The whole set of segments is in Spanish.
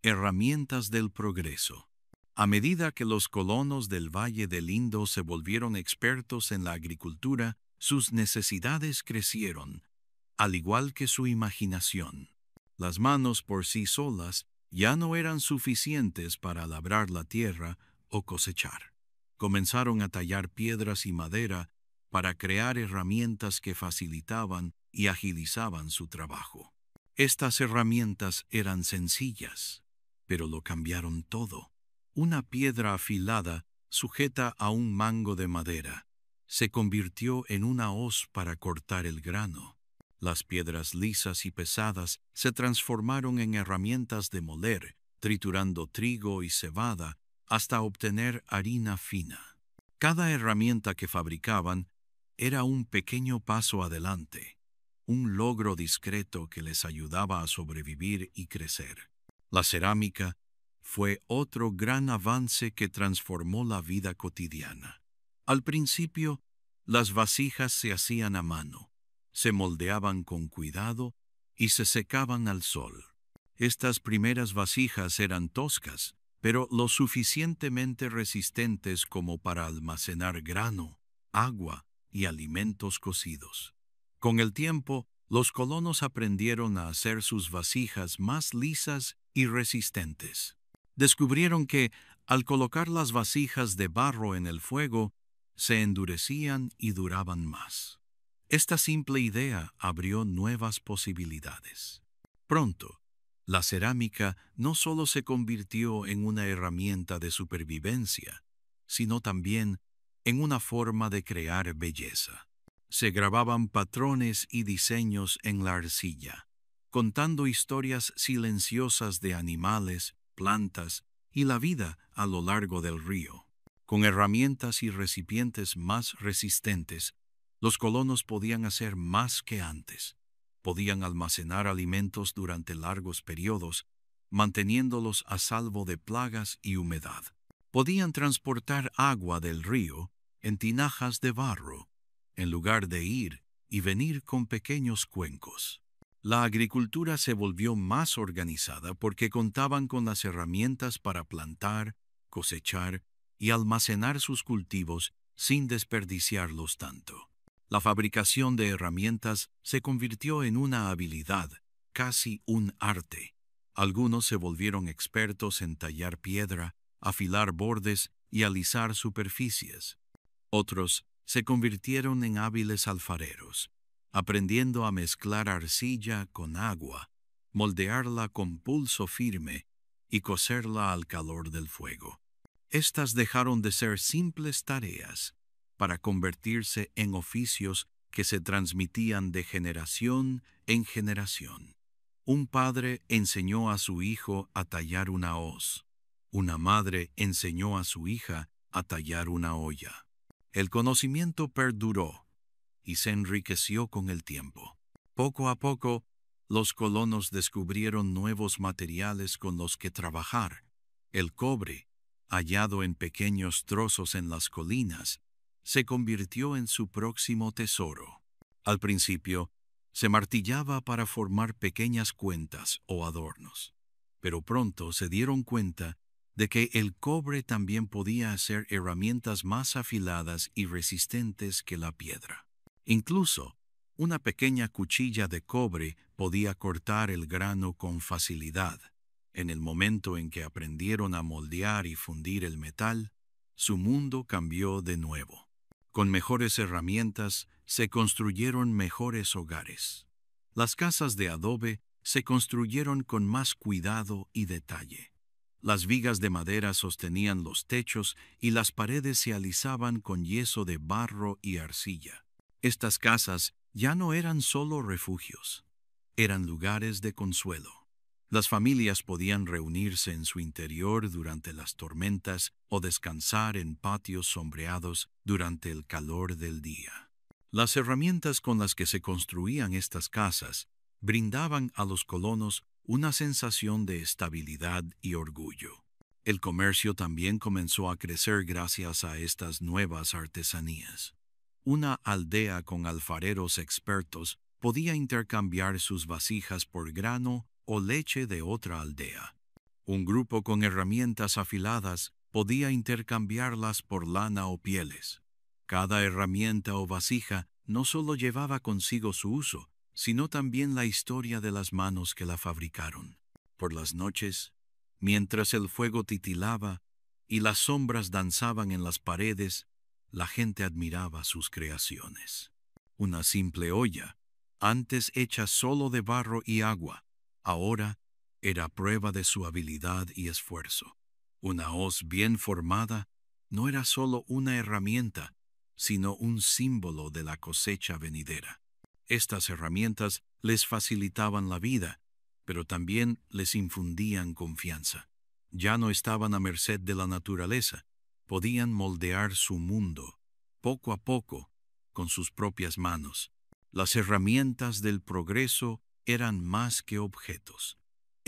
Herramientas del progreso. A medida que los colonos del Valle del Indo se volvieron expertos en la agricultura, sus necesidades crecieron, al igual que su imaginación. Las manos por sí solas ya no eran suficientes para labrar la tierra o cosechar. Comenzaron a tallar piedras y madera para crear herramientas que facilitaban y agilizaban su trabajo. Estas herramientas eran sencillas, pero lo cambiaron todo. Una piedra afilada, sujeta a un mango de madera, se convirtió en una hoz para cortar el grano. Las piedras lisas y pesadas se transformaron en herramientas de moler, triturando trigo y cebada hasta obtener harina fina. Cada herramienta que fabricaban era un pequeño paso adelante, un logro discreto que les ayudaba a sobrevivir y crecer. La cerámica fue otro gran avance que transformó la vida cotidiana. Al principio, las vasijas se hacían a mano, se moldeaban con cuidado y se secaban al sol. Estas primeras vasijas eran toscas, pero lo suficientemente resistentes como para almacenar grano, agua y alimentos cocidos. Con el tiempo, los colonos aprendieron a hacer sus vasijas más lisas y resistentes. Descubrieron que, al colocar las vasijas de barro en el fuego, se endurecían y duraban más. Esta simple idea abrió nuevas posibilidades. Pronto, la cerámica no solo se convirtió en una herramienta de supervivencia, sino también en una forma de crear belleza. Se grababan patrones y diseños en la arcilla, contando historias silenciosas de animales, plantas y la vida a lo largo del río. Con herramientas y recipientes más resistentes, los colonos podían hacer más que antes. Podían almacenar alimentos durante largos periodos, manteniéndolos a salvo de plagas y humedad. Podían transportar agua del río en tinajas de barro, en lugar de ir y venir con pequeños cuencos. La agricultura se volvió más organizada porque contaban con las herramientas para plantar, cosechar y almacenar sus cultivos sin desperdiciarlos tanto. La fabricación de herramientas se convirtió en una habilidad, casi un arte. Algunos se volvieron expertos en tallar piedra, afilar bordes y alisar superficies. Otros se convirtieron en hábiles alfareros, aprendiendo a mezclar arcilla con agua, moldearla con pulso firme y cocerla al calor del fuego. Estas dejaron de ser simples tareas para convertirse en oficios que se transmitían de generación en generación. Un padre enseñó a su hijo a tallar una hoz. Una madre enseñó a su hija a tallar una olla. El conocimiento perduró y se enriqueció con el tiempo. Poco a poco, los colonos descubrieron nuevos materiales con los que trabajar. El cobre, hallado en pequeños trozos en las colinas, se convirtió en su próximo tesoro. Al principio, se martillaba para formar pequeñas cuentas o adornos, pero pronto se dieron cuenta de que el cobre también podía hacer herramientas más afiladas y resistentes que la piedra. Incluso, una pequeña cuchilla de cobre podía cortar el grano con facilidad. En el momento en que aprendieron a moldear y fundir el metal, su mundo cambió de nuevo. Con mejores herramientas, se construyeron mejores hogares. Las casas de adobe se construyeron con más cuidado y detalle. Las vigas de madera sostenían los techos y las paredes se alisaban con yeso de barro y arcilla. Estas casas ya no eran solo refugios, eran lugares de consuelo. Las familias podían reunirse en su interior durante las tormentas o descansar en patios sombreados durante el calor del día. Las herramientas con las que se construían estas casas brindaban a los colonos una sensación de estabilidad y orgullo. El comercio también comenzó a crecer gracias a estas nuevas artesanías. Una aldea con alfareros expertos podía intercambiar sus vasijas por grano o leche de otra aldea. Un grupo con herramientas afiladas podía intercambiarlas por lana o pieles. Cada herramienta o vasija no solo llevaba consigo su uso, sino también la historia de las manos que la fabricaron. Por las noches, mientras el fuego titilaba y las sombras danzaban en las paredes, la gente admiraba sus creaciones. Una simple olla, antes hecha solo de barro y agua, ahora era prueba de su habilidad y esfuerzo. Una hoz bien formada no era solo una herramienta, sino un símbolo de la cosecha venidera. Estas herramientas les facilitaban la vida, pero también les infundían confianza. Ya no estaban a merced de la naturaleza, podían moldear su mundo, poco a poco, con sus propias manos. Las herramientas del progreso eran más que objetos,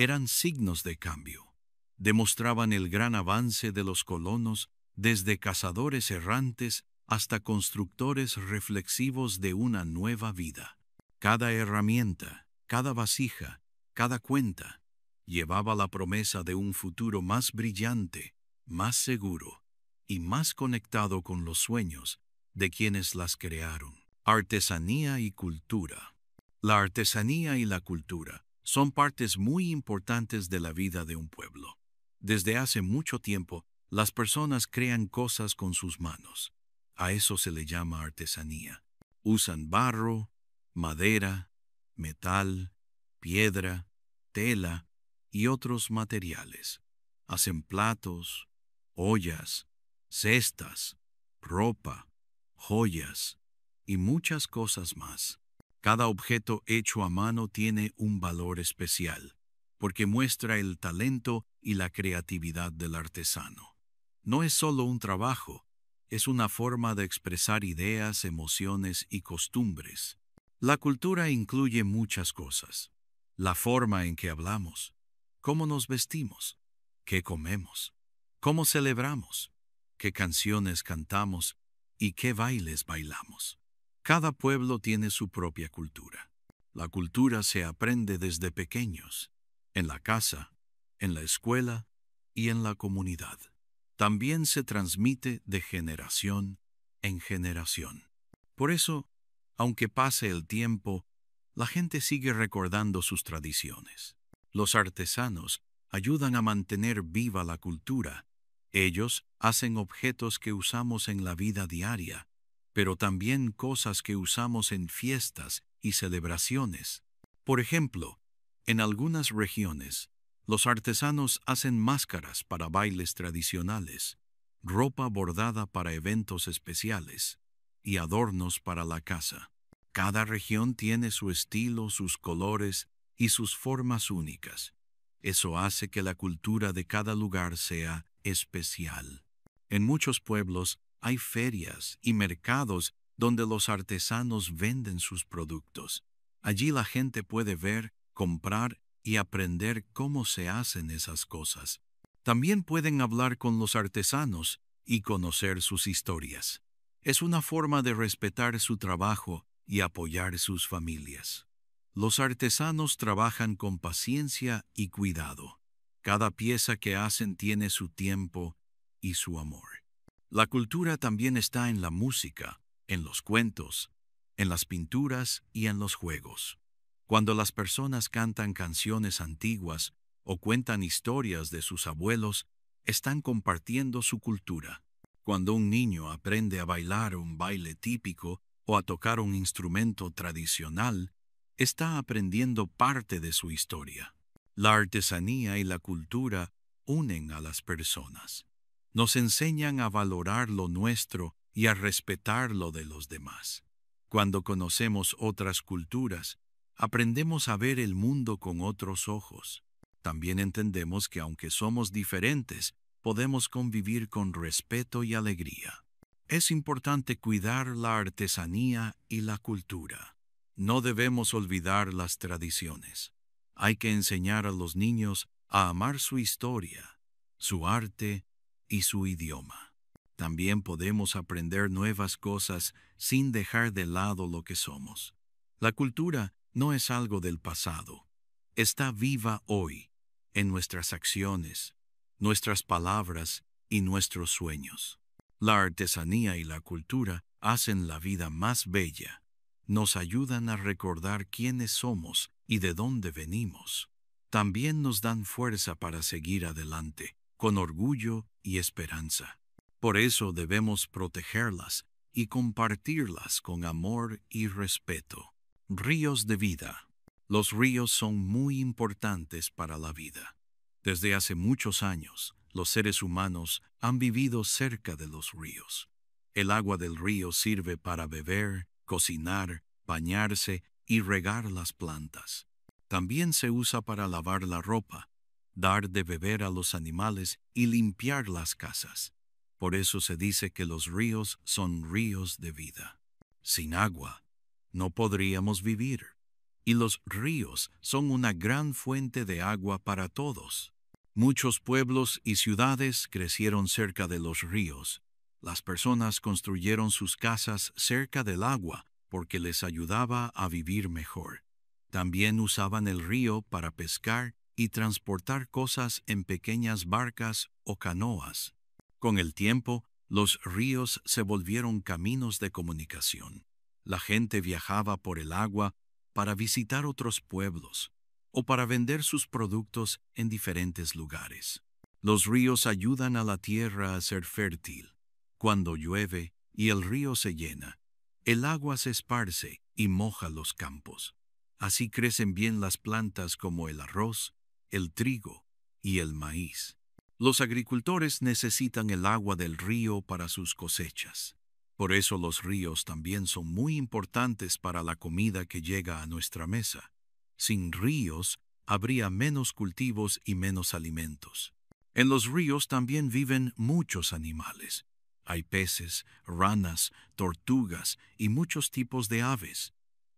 eran signos de cambio. Demostraban el gran avance de los colonos desde cazadores errantes hasta constructores reflexivos de una nueva vida. Cada herramienta, cada vasija, cada cuenta, llevaba la promesa de un futuro más brillante, más seguro y más conectado con los sueños de quienes las crearon. Artesanía y cultura. La artesanía y la cultura son partes muy importantes de la vida de un pueblo. Desde hace mucho tiempo, las personas crean cosas con sus manos. A eso se le llama artesanía. Usan barro, madera, metal, piedra, tela y otros materiales. Hacen platos, ollas, cestas, ropa, joyas y muchas cosas más. Cada objeto hecho a mano tiene un valor especial, porque muestra el talento y la creatividad del artesano. No es solo un trabajo, es una forma de expresar ideas, emociones y costumbres. La cultura incluye muchas cosas. La forma en que hablamos, cómo nos vestimos, qué comemos, cómo celebramos, qué canciones cantamos y qué bailes bailamos. Cada pueblo tiene su propia cultura. La cultura se aprende desde pequeños, en la casa, en la escuela y en la comunidad. También se transmite de generación en generación. Por eso, aunque pase el tiempo, la gente sigue recordando sus tradiciones. Los artesanos ayudan a mantener viva la cultura. Ellos hacen objetos que usamos en la vida diaria, pero también cosas que usamos en fiestas y celebraciones. Por ejemplo, en algunas regiones, los artesanos hacen máscaras para bailes tradicionales, ropa bordada para eventos especiales y adornos para la casa. Cada región tiene su estilo, sus colores y sus formas únicas. Eso hace que la cultura de cada lugar sea especial. En muchos pueblos hay ferias y mercados donde los artesanos venden sus productos. Allí la gente puede ver, comprar y aprender cómo se hacen esas cosas. También pueden hablar con los artesanos y conocer sus historias. Es una forma de respetar su trabajo y apoyar sus familias. Los artesanos trabajan con paciencia y cuidado. Cada pieza que hacen tiene su tiempo y su amor. La cultura también está en la música, en los cuentos, en las pinturas y en los juegos. Cuando las personas cantan canciones antiguas o cuentan historias de sus abuelos, están compartiendo su cultura. Cuando un niño aprende a bailar un baile típico o a tocar un instrumento tradicional, está aprendiendo parte de su historia. La artesanía y la cultura unen a las personas. Nos enseñan a valorar lo nuestro y a respetar lo de los demás. Cuando conocemos otras culturas, aprendemos a ver el mundo con otros ojos. También entendemos que aunque somos diferentes, podemos convivir con respeto y alegría. Es importante cuidar la artesanía y la cultura. No debemos olvidar las tradiciones. Hay que enseñar a los niños a amar su historia, su arte y su idioma. También podemos aprender nuevas cosas sin dejar de lado lo que somos. La cultura no es algo del pasado. Está viva hoy en nuestras acciones, nuestras palabras y nuestros sueños. La artesanía y la cultura hacen la vida más bella. Nos ayudan a recordar quiénes somos y de dónde venimos. También nos dan fuerza para seguir adelante, con orgullo y esperanza. Por eso debemos protegerlas y compartirlas con amor y respeto. Ríos de vida. Los ríos son muy importantes para la vida. Desde hace muchos años, los seres humanos han vivido cerca de los ríos. El agua del río sirve para beber, cocinar, bañarse y regar las plantas. También se usa para lavar la ropa, dar de beber a los animales y limpiar las casas. Por eso se dice que los ríos son ríos de vida. Sin agua, no podríamos vivir. Y los ríos son una gran fuente de agua para todos. Muchos pueblos y ciudades crecieron cerca de los ríos. Las personas construyeron sus casas cerca del agua porque les ayudaba a vivir mejor. También usaban el río para pescar y transportar cosas en pequeñas barcas o canoas. Con el tiempo, los ríos se volvieron caminos de comunicación. La gente viajaba por el agua para visitar otros pueblos o para vender sus productos en diferentes lugares. Los ríos ayudan a la tierra a ser fértil. Cuando llueve y el río se llena, el agua se esparce y moja los campos. Así crecen bien las plantas como el arroz, el trigo y el maíz. Los agricultores necesitan el agua del río para sus cosechas. Por eso los ríos también son muy importantes para la comida que llega a nuestra mesa. Sin ríos, habría menos cultivos y menos alimentos. En los ríos también viven muchos animales. Hay peces, ranas, tortugas y muchos tipos de aves.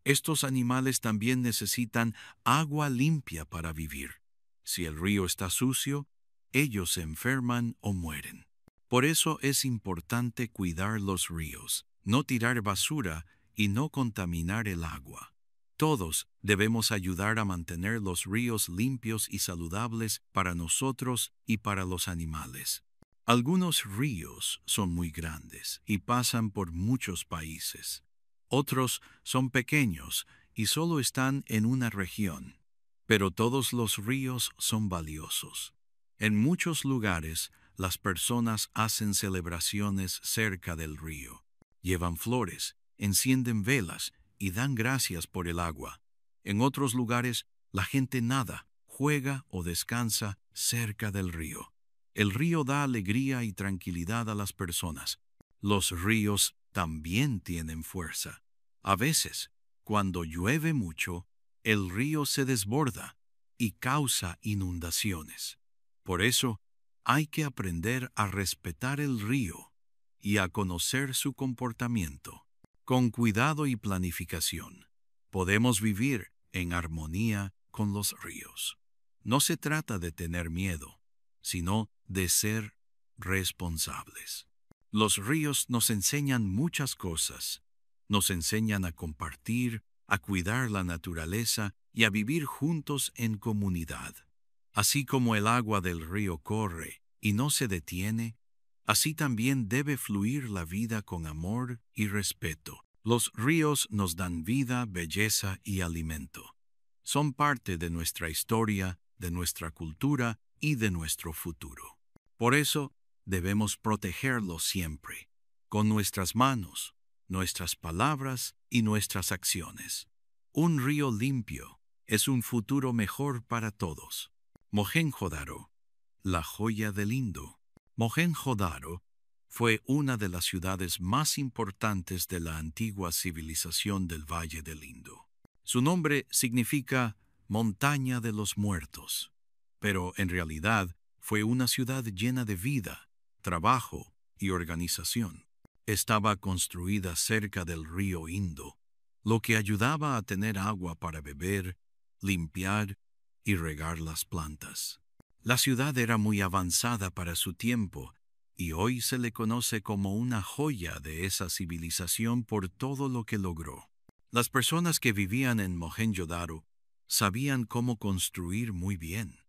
Estos animales también necesitan agua limpia para vivir. Si el río está sucio, ellos se enferman o mueren. Por eso es importante cuidar los ríos, no tirar basura y no contaminar el agua. Todos debemos ayudar a mantener los ríos limpios y saludables para nosotros y para los animales. Algunos ríos son muy grandes y pasan por muchos países. Otros son pequeños y solo están en una región. Pero todos los ríos son valiosos. En muchos lugares, las personas hacen celebraciones cerca del río. Llevan flores, encienden velas y dan gracias por el agua. En otros lugares, la gente nada, juega o descansa cerca del río. El río da alegría y tranquilidad a las personas. Los ríos también tienen fuerza. A veces, cuando llueve mucho, el río se desborda y causa inundaciones. Por eso, hay que aprender a respetar el río y a conocer su comportamiento. Con cuidado y planificación, podemos vivir en armonía con los ríos. No se trata de tener miedo, sino de ser responsables. Los ríos nos enseñan muchas cosas. Nos enseñan a compartir, a cuidar la naturaleza y a vivir juntos en comunidad. Así como el agua del río corre y no se detiene, así también debe fluir la vida con amor y respeto. Los ríos nos dan vida, belleza y alimento. Son parte de nuestra historia, de nuestra cultura y de nuestro futuro. Por eso, debemos protegerlos siempre, con nuestras manos, nuestras palabras y nuestras acciones. Un río limpio es un futuro mejor para todos. Mohenjo-Daro, la joya del Indo. Mohenjo-Daro fue una de las ciudades más importantes de la antigua civilización del Valle del Indo. Su nombre significa montaña de los muertos, pero en realidad fue una ciudad llena de vida, trabajo y organización. Estaba construida cerca del río Indo, lo que ayudaba a tener agua para beber, limpiar y regar las plantas. La ciudad era muy avanzada para su tiempo y hoy se le conoce como una joya de esa civilización por todo lo que logró. Las personas que vivían en Mohenjo-Daro sabían cómo construir muy bien.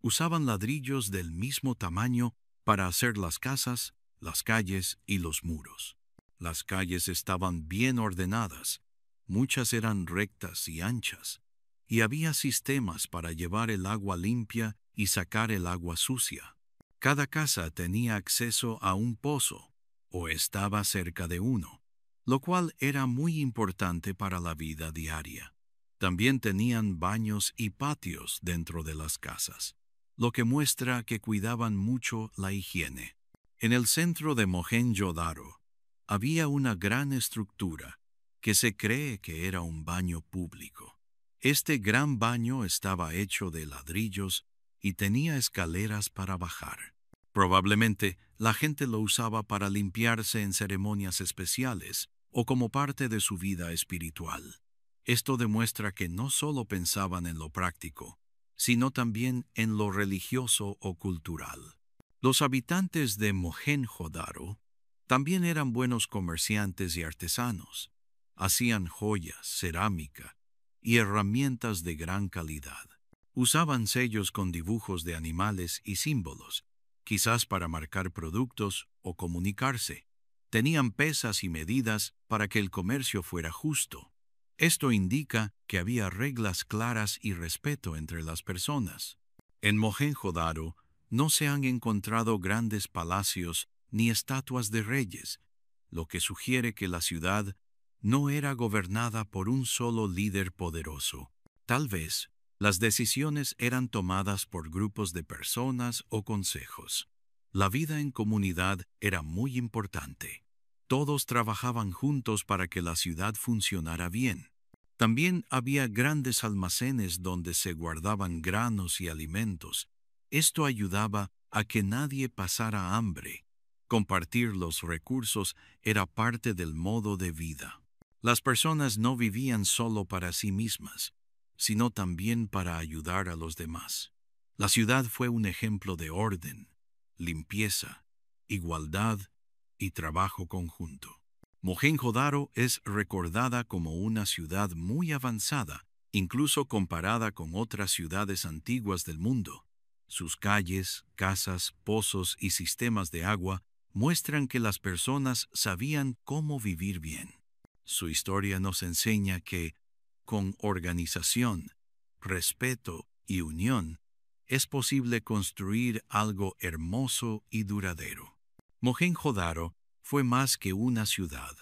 Usaban ladrillos del mismo tamaño para hacer las casas, las calles y los muros. Las calles estaban bien ordenadas, muchas eran rectas y anchas, y había sistemas para llevar el agua limpia y sacar el agua sucia. Cada casa tenía acceso a un pozo, o estaba cerca de uno, lo cual era muy importante para la vida diaria. También tenían baños y patios dentro de las casas, lo que muestra que cuidaban mucho la higiene. En el centro de Mohenjo-Daro había una gran estructura que se cree que era un baño público. Este gran baño estaba hecho de ladrillos y tenía escaleras para bajar. Probablemente la gente lo usaba para limpiarse en ceremonias especiales o como parte de su vida espiritual. Esto demuestra que no solo pensaban en lo práctico, sino también en lo religioso o cultural. Los habitantes de Mohenjo-Daro también eran buenos comerciantes y artesanos. Hacían joyas, cerámica y herramientas de gran calidad. Usaban sellos con dibujos de animales y símbolos, quizás para marcar productos o comunicarse. Tenían pesas y medidas para que el comercio fuera justo. Esto indica que había reglas claras y respeto entre las personas. En Mohenjo-Daro no se han encontrado grandes palacios ni estatuas de reyes, lo que sugiere que la ciudad no era gobernada por un solo líder poderoso. Tal vez las decisiones eran tomadas por grupos de personas o consejos. La vida en comunidad era muy importante. Todos trabajaban juntos para que la ciudad funcionara bien. También había grandes almacenes donde se guardaban granos y alimentos. Esto ayudaba a que nadie pasara hambre. Compartir los recursos era parte del modo de vida. Las personas no vivían solo para sí mismas, sino también para ayudar a los demás. La ciudad fue un ejemplo de orden, limpieza, igualdad y trabajo conjunto. Mohenjo-Daro es recordada como una ciudad muy avanzada, incluso comparada con otras ciudades antiguas del mundo. Sus calles, casas, pozos y sistemas de agua muestran que las personas sabían cómo vivir bien. Su historia nos enseña que, con organización, respeto y unión, es posible construir algo hermoso y duradero. Mohenjo-Daro fue más que una ciudad.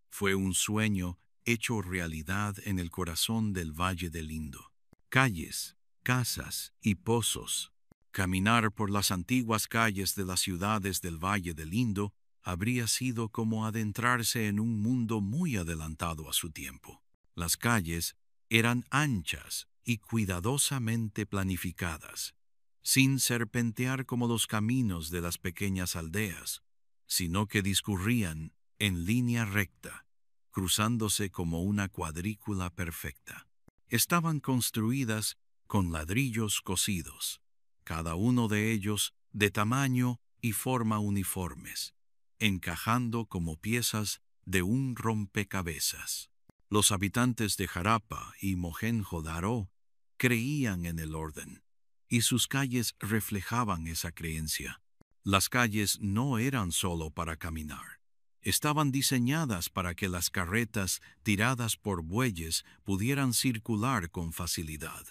Fue un sueño hecho realidad en el corazón del Valle del Indo. Calles, casas y pozos. Caminar por las antiguas calles de las ciudades del Valle del Indo habría sido como adentrarse en un mundo muy adelantado a su tiempo. Las calles eran anchas y cuidadosamente planificadas, sin serpentear como los caminos de las pequeñas aldeas, sino que discurrían en línea recta, cruzándose como una cuadrícula perfecta. Estaban construidas con ladrillos cocidos, cada uno de ellos de tamaño y forma uniformes, encajando como piezas de un rompecabezas. Los habitantes de Harappa y Mohenjo-Daro creían en el orden, y sus calles reflejaban esa creencia. Las calles no eran solo para caminar. Estaban diseñadas para que las carretas tiradas por bueyes pudieran circular con facilidad,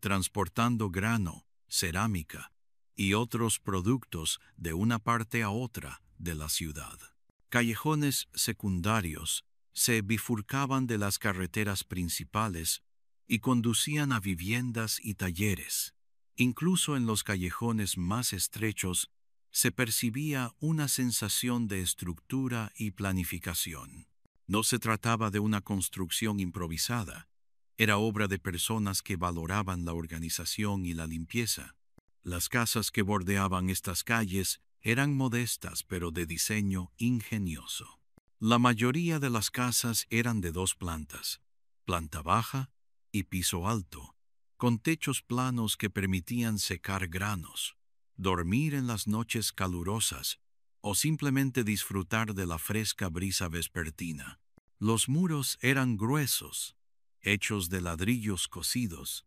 transportando grano, cerámica y otros productos de una parte a otra de la ciudad. Callejones secundarios se bifurcaban de las carreteras principales y conducían a viviendas y talleres. Incluso en los callejones más estrechos se percibía una sensación de estructura y planificación. No se trataba de una construcción improvisada, era obra de personas que valoraban la organización y la limpieza. Las casas que bordeaban estas calles eran modestas pero de diseño ingenioso. La mayoría de las casas eran de 2 plantas, planta baja y piso alto, con techos planos que permitían secar granos, dormir en las noches calurosas o simplemente disfrutar de la fresca brisa vespertina. Los muros eran gruesos, hechos de ladrillos cocidos,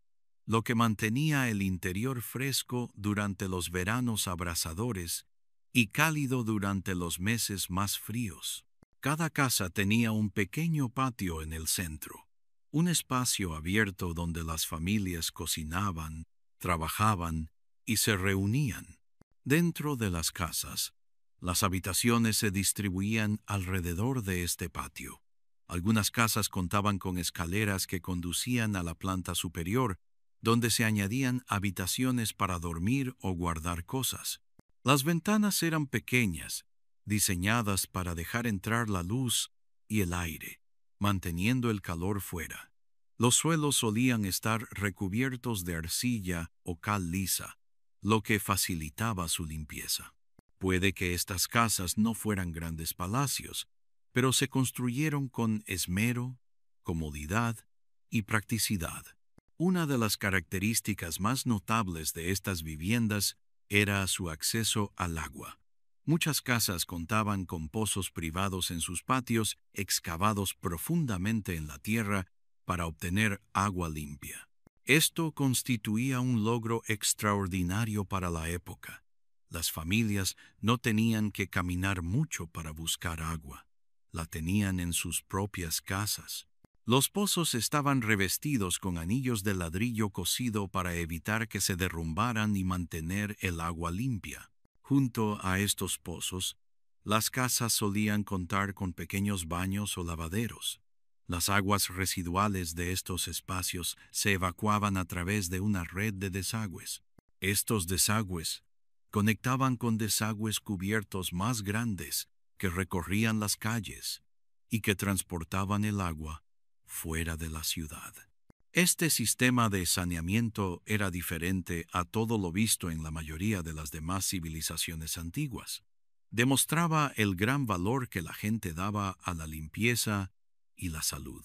lo que mantenía el interior fresco durante los veranos abrasadores y cálido durante los meses más fríos. Cada casa tenía un pequeño patio en el centro, un espacio abierto donde las familias cocinaban, trabajaban y se reunían. Dentro de las casas, las habitaciones se distribuían alrededor de este patio. Algunas casas contaban con escaleras que conducían a la planta superior, donde se añadían habitaciones para dormir o guardar cosas. Las ventanas eran pequeñas, diseñadas para dejar entrar la luz y el aire, manteniendo el calor fuera. Los suelos solían estar recubiertos de arcilla o cal lisa, lo que facilitaba su limpieza. Puede que estas casas no fueran grandes palacios, pero se construyeron con esmero, comodidad y practicidad. Una de las características más notables de estas viviendas era su acceso al agua. Muchas casas contaban con pozos privados en sus patios, excavados profundamente en la tierra para obtener agua limpia. Esto constituía un logro extraordinario para la época. Las familias no tenían que caminar mucho para buscar agua. La tenían en sus propias casas. Los pozos estaban revestidos con anillos de ladrillo cocido para evitar que se derrumbaran y mantener el agua limpia. Junto a estos pozos, las casas solían contar con pequeños baños o lavaderos. Las aguas residuales de estos espacios se evacuaban a través de una red de desagües. Estos desagües conectaban con desagües cubiertos más grandes que recorrían las calles y que transportaban el agua fuera de la ciudad. Este sistema de saneamiento era diferente a todo lo visto en la mayoría de las demás civilizaciones antiguas. Demostraba el gran valor que la gente daba a la limpieza y la salud.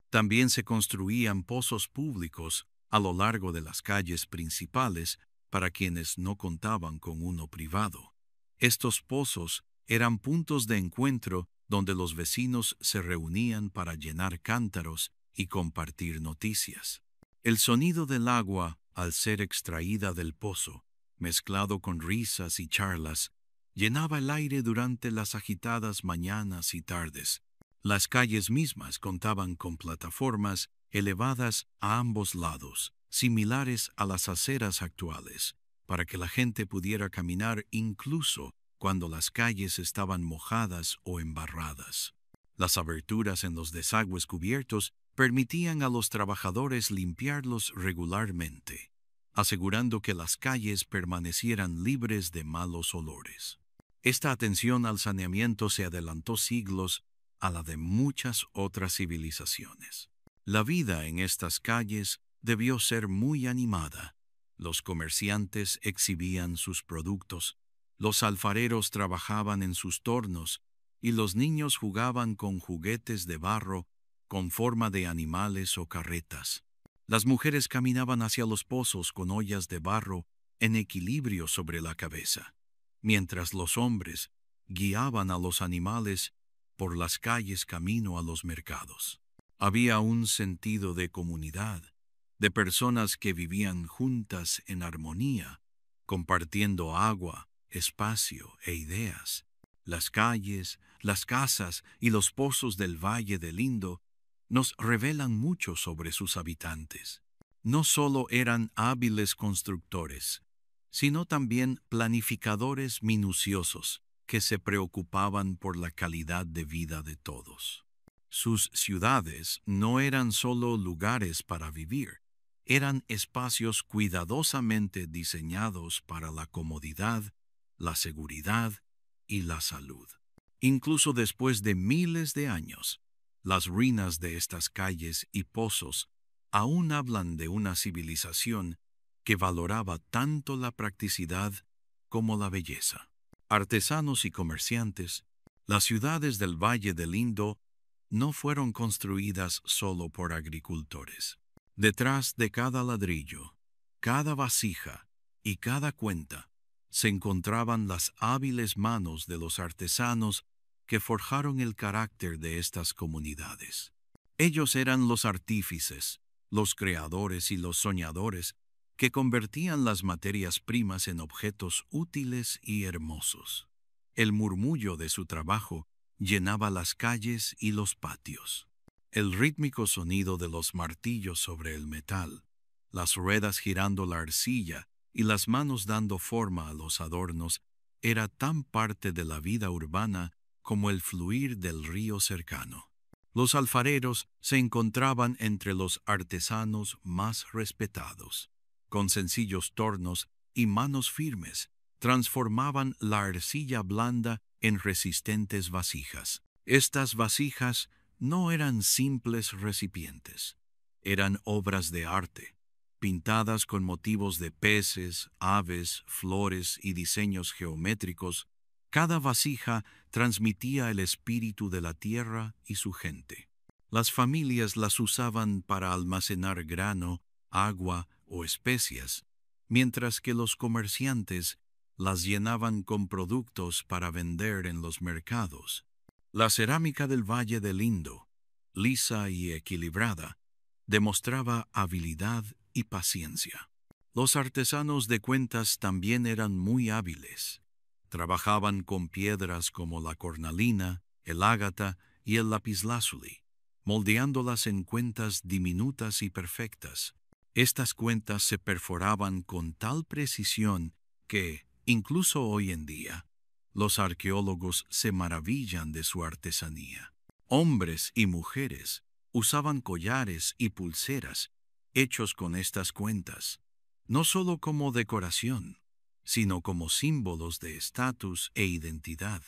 También se construían pozos públicos a lo largo de las calles principales para quienes no contaban con uno privado. Estos pozos eran puntos de encuentro donde los vecinos se reunían para llenar cántaros y compartir noticias. El sonido del agua, al ser extraída del pozo, mezclado con risas y charlas, llenaba el aire durante las agitadas mañanas y tardes. Las calles mismas contaban con plataformas elevadas a ambos lados, similares a las aceras actuales, para que la gente pudiera caminar incluso cuando las calles estaban mojadas o embarradas. Las aberturas en los desagües cubiertos permitían a los trabajadores limpiarlos regularmente, asegurando que las calles permanecieran libres de malos olores. Esta atención al saneamiento se adelantó siglos a la de muchas otras civilizaciones. La vida en estas calles debió ser muy animada. Los comerciantes exhibían sus productos, los alfareros trabajaban en sus tornos y los niños jugaban con juguetes de barro con forma de animales o carretas. Las mujeres caminaban hacia los pozos con ollas de barro en equilibrio sobre la cabeza, mientras los hombres guiaban a los animales por las calles camino a los mercados. Había un sentido de comunidad, de personas que vivían juntas en armonía, compartiendo agua, espacio e ideas. Las calles, las casas y los pozos del Valle del Indo nos revelan mucho sobre sus habitantes. No solo eran hábiles constructores, sino también planificadores minuciosos que se preocupaban por la calidad de vida de todos. Sus ciudades no eran solo lugares para vivir, eran espacios cuidadosamente diseñados para la comodidad, la seguridad y la salud. Incluso después de miles de años, las ruinas de estas calles y pozos aún hablan de una civilización que valoraba tanto la practicidad como la belleza. Artesanos y comerciantes, las ciudades del Valle del Indo no fueron construidas solo por agricultores. Detrás de cada ladrillo, cada vasija y cada cuenta se encontraban las hábiles manos de los artesanos que forjaron el carácter de estas comunidades. Ellos eran los artífices, los creadores y los soñadores que convertían las materias primas en objetos útiles y hermosos. El murmullo de su trabajo llenaba las calles y los patios. El rítmico sonido de los martillos sobre el metal, las ruedas girando la arcilla y las manos dando forma a los adornos era tan parte de la vida urbana como el fluir del río cercano. Los alfareros se encontraban entre los artesanos más respetados. Con sencillos tornos y manos firmes, transformaban la arcilla blanda en resistentes vasijas. Estas vasijas no eran simples recipientes, eran obras de arte, pintadas con motivos de peces, aves, flores y diseños geométricos. Cada vasija transmitía el espíritu de la tierra y su gente. Las familias las usaban para almacenar grano, agua o especias, mientras que los comerciantes las llenaban con productos para vender en los mercados. La cerámica del Valle del Indo, lisa y equilibrada, demostraba habilidad y paciencia. Los artesanos de cuentas también eran muy hábiles. Trabajaban con piedras como la cornalina, el ágata y el lapislázuli, moldeándolas en cuentas diminutas y perfectas. Estas cuentas se perforaban con tal precisión que, incluso hoy en día, los arqueólogos se maravillan de su artesanía. Hombres y mujeres usaban collares y pulseras hechos con estas cuentas, no solo como decoración, sino como símbolos de estatus e identidad.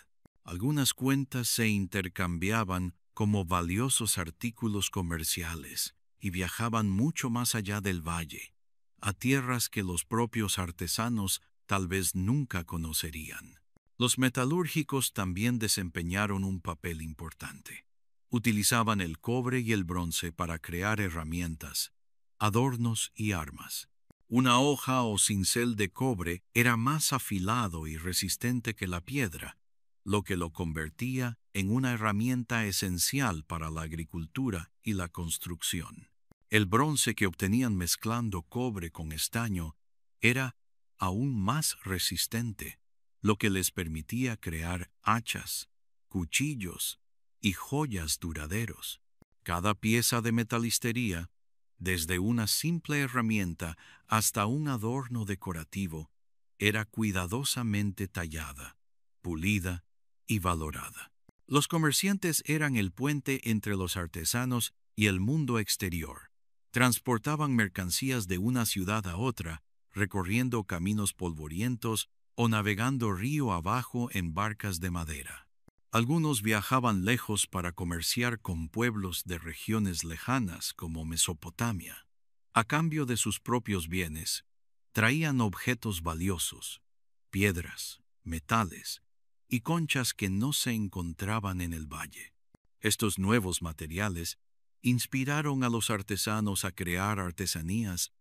Algunas cuentas se intercambiaban como valiosos artículos comerciales y viajaban mucho más allá del valle, a tierras que los propios artesanos tal vez nunca conocerían. Los metalúrgicos también desempeñaron un papel importante. Utilizaban el cobre y el bronce para crear herramientas, adornos y armas. Una hoja o cincel de cobre era más afilado y resistente que la piedra, lo que lo convertía en una herramienta esencial para la agricultura y la construcción. El bronce que obtenían mezclando cobre con estaño era aún más resistente, lo que les permitía crear hachas, cuchillos y joyas duraderos. Cada pieza de metalistería, desde una simple herramienta hasta un adorno decorativo, era cuidadosamente tallada, pulida y valorada. Los comerciantes eran el puente entre los artesanos y el mundo exterior. Transportaban mercancías de una ciudad a otra, recorriendo caminos polvorientos o navegando río abajo en barcas de madera. Algunos viajaban lejos para comerciar con pueblos de regiones lejanas como Mesopotamia. A cambio de sus propios bienes, traían objetos valiosos, piedras, metales y conchas que no se encontraban en el valle. Estos nuevos materiales inspiraron a los artesanos a crear artesanías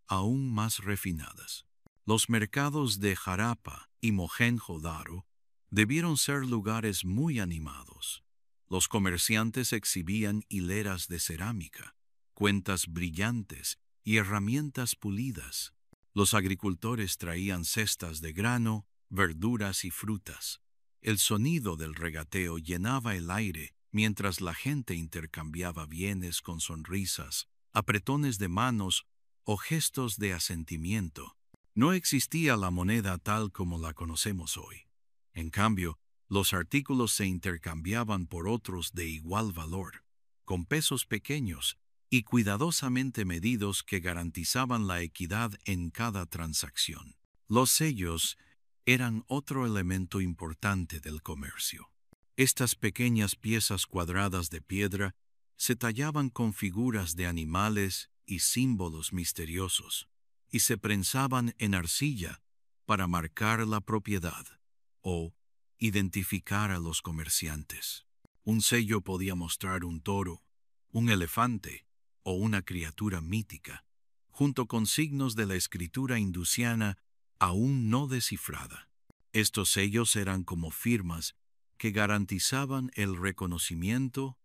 aún más refinadas. Los mercados de Jarapa y Mohenjo-Daro debieron ser lugares muy animados. Los comerciantes exhibían hileras de cerámica, cuentas brillantes y herramientas pulidas. Los agricultores traían cestas de grano, verduras y frutas. El sonido del regateo llenaba el aire mientras la gente intercambiaba bienes con sonrisas, apretones de manos o gestos de asentimiento. No existía la moneda tal como la conocemos hoy. En cambio, los artículos se intercambiaban por otros de igual valor, con pesos pequeños y cuidadosamente medidos que garantizaban la equidad en cada transacción. Los sellos eran otro elemento importante del comercio. Estas pequeñas piezas cuadradas de piedra se tallaban con figuras de animales y símbolos misteriosos, y se prensaban en arcilla para marcar la propiedad o identificar a los comerciantes. Un sello podía mostrar un toro, un elefante o una criatura mítica, junto con signos de la escritura hindusiana aún no descifrada. Estos sellos eran como firmas que garantizaban el reconocimiento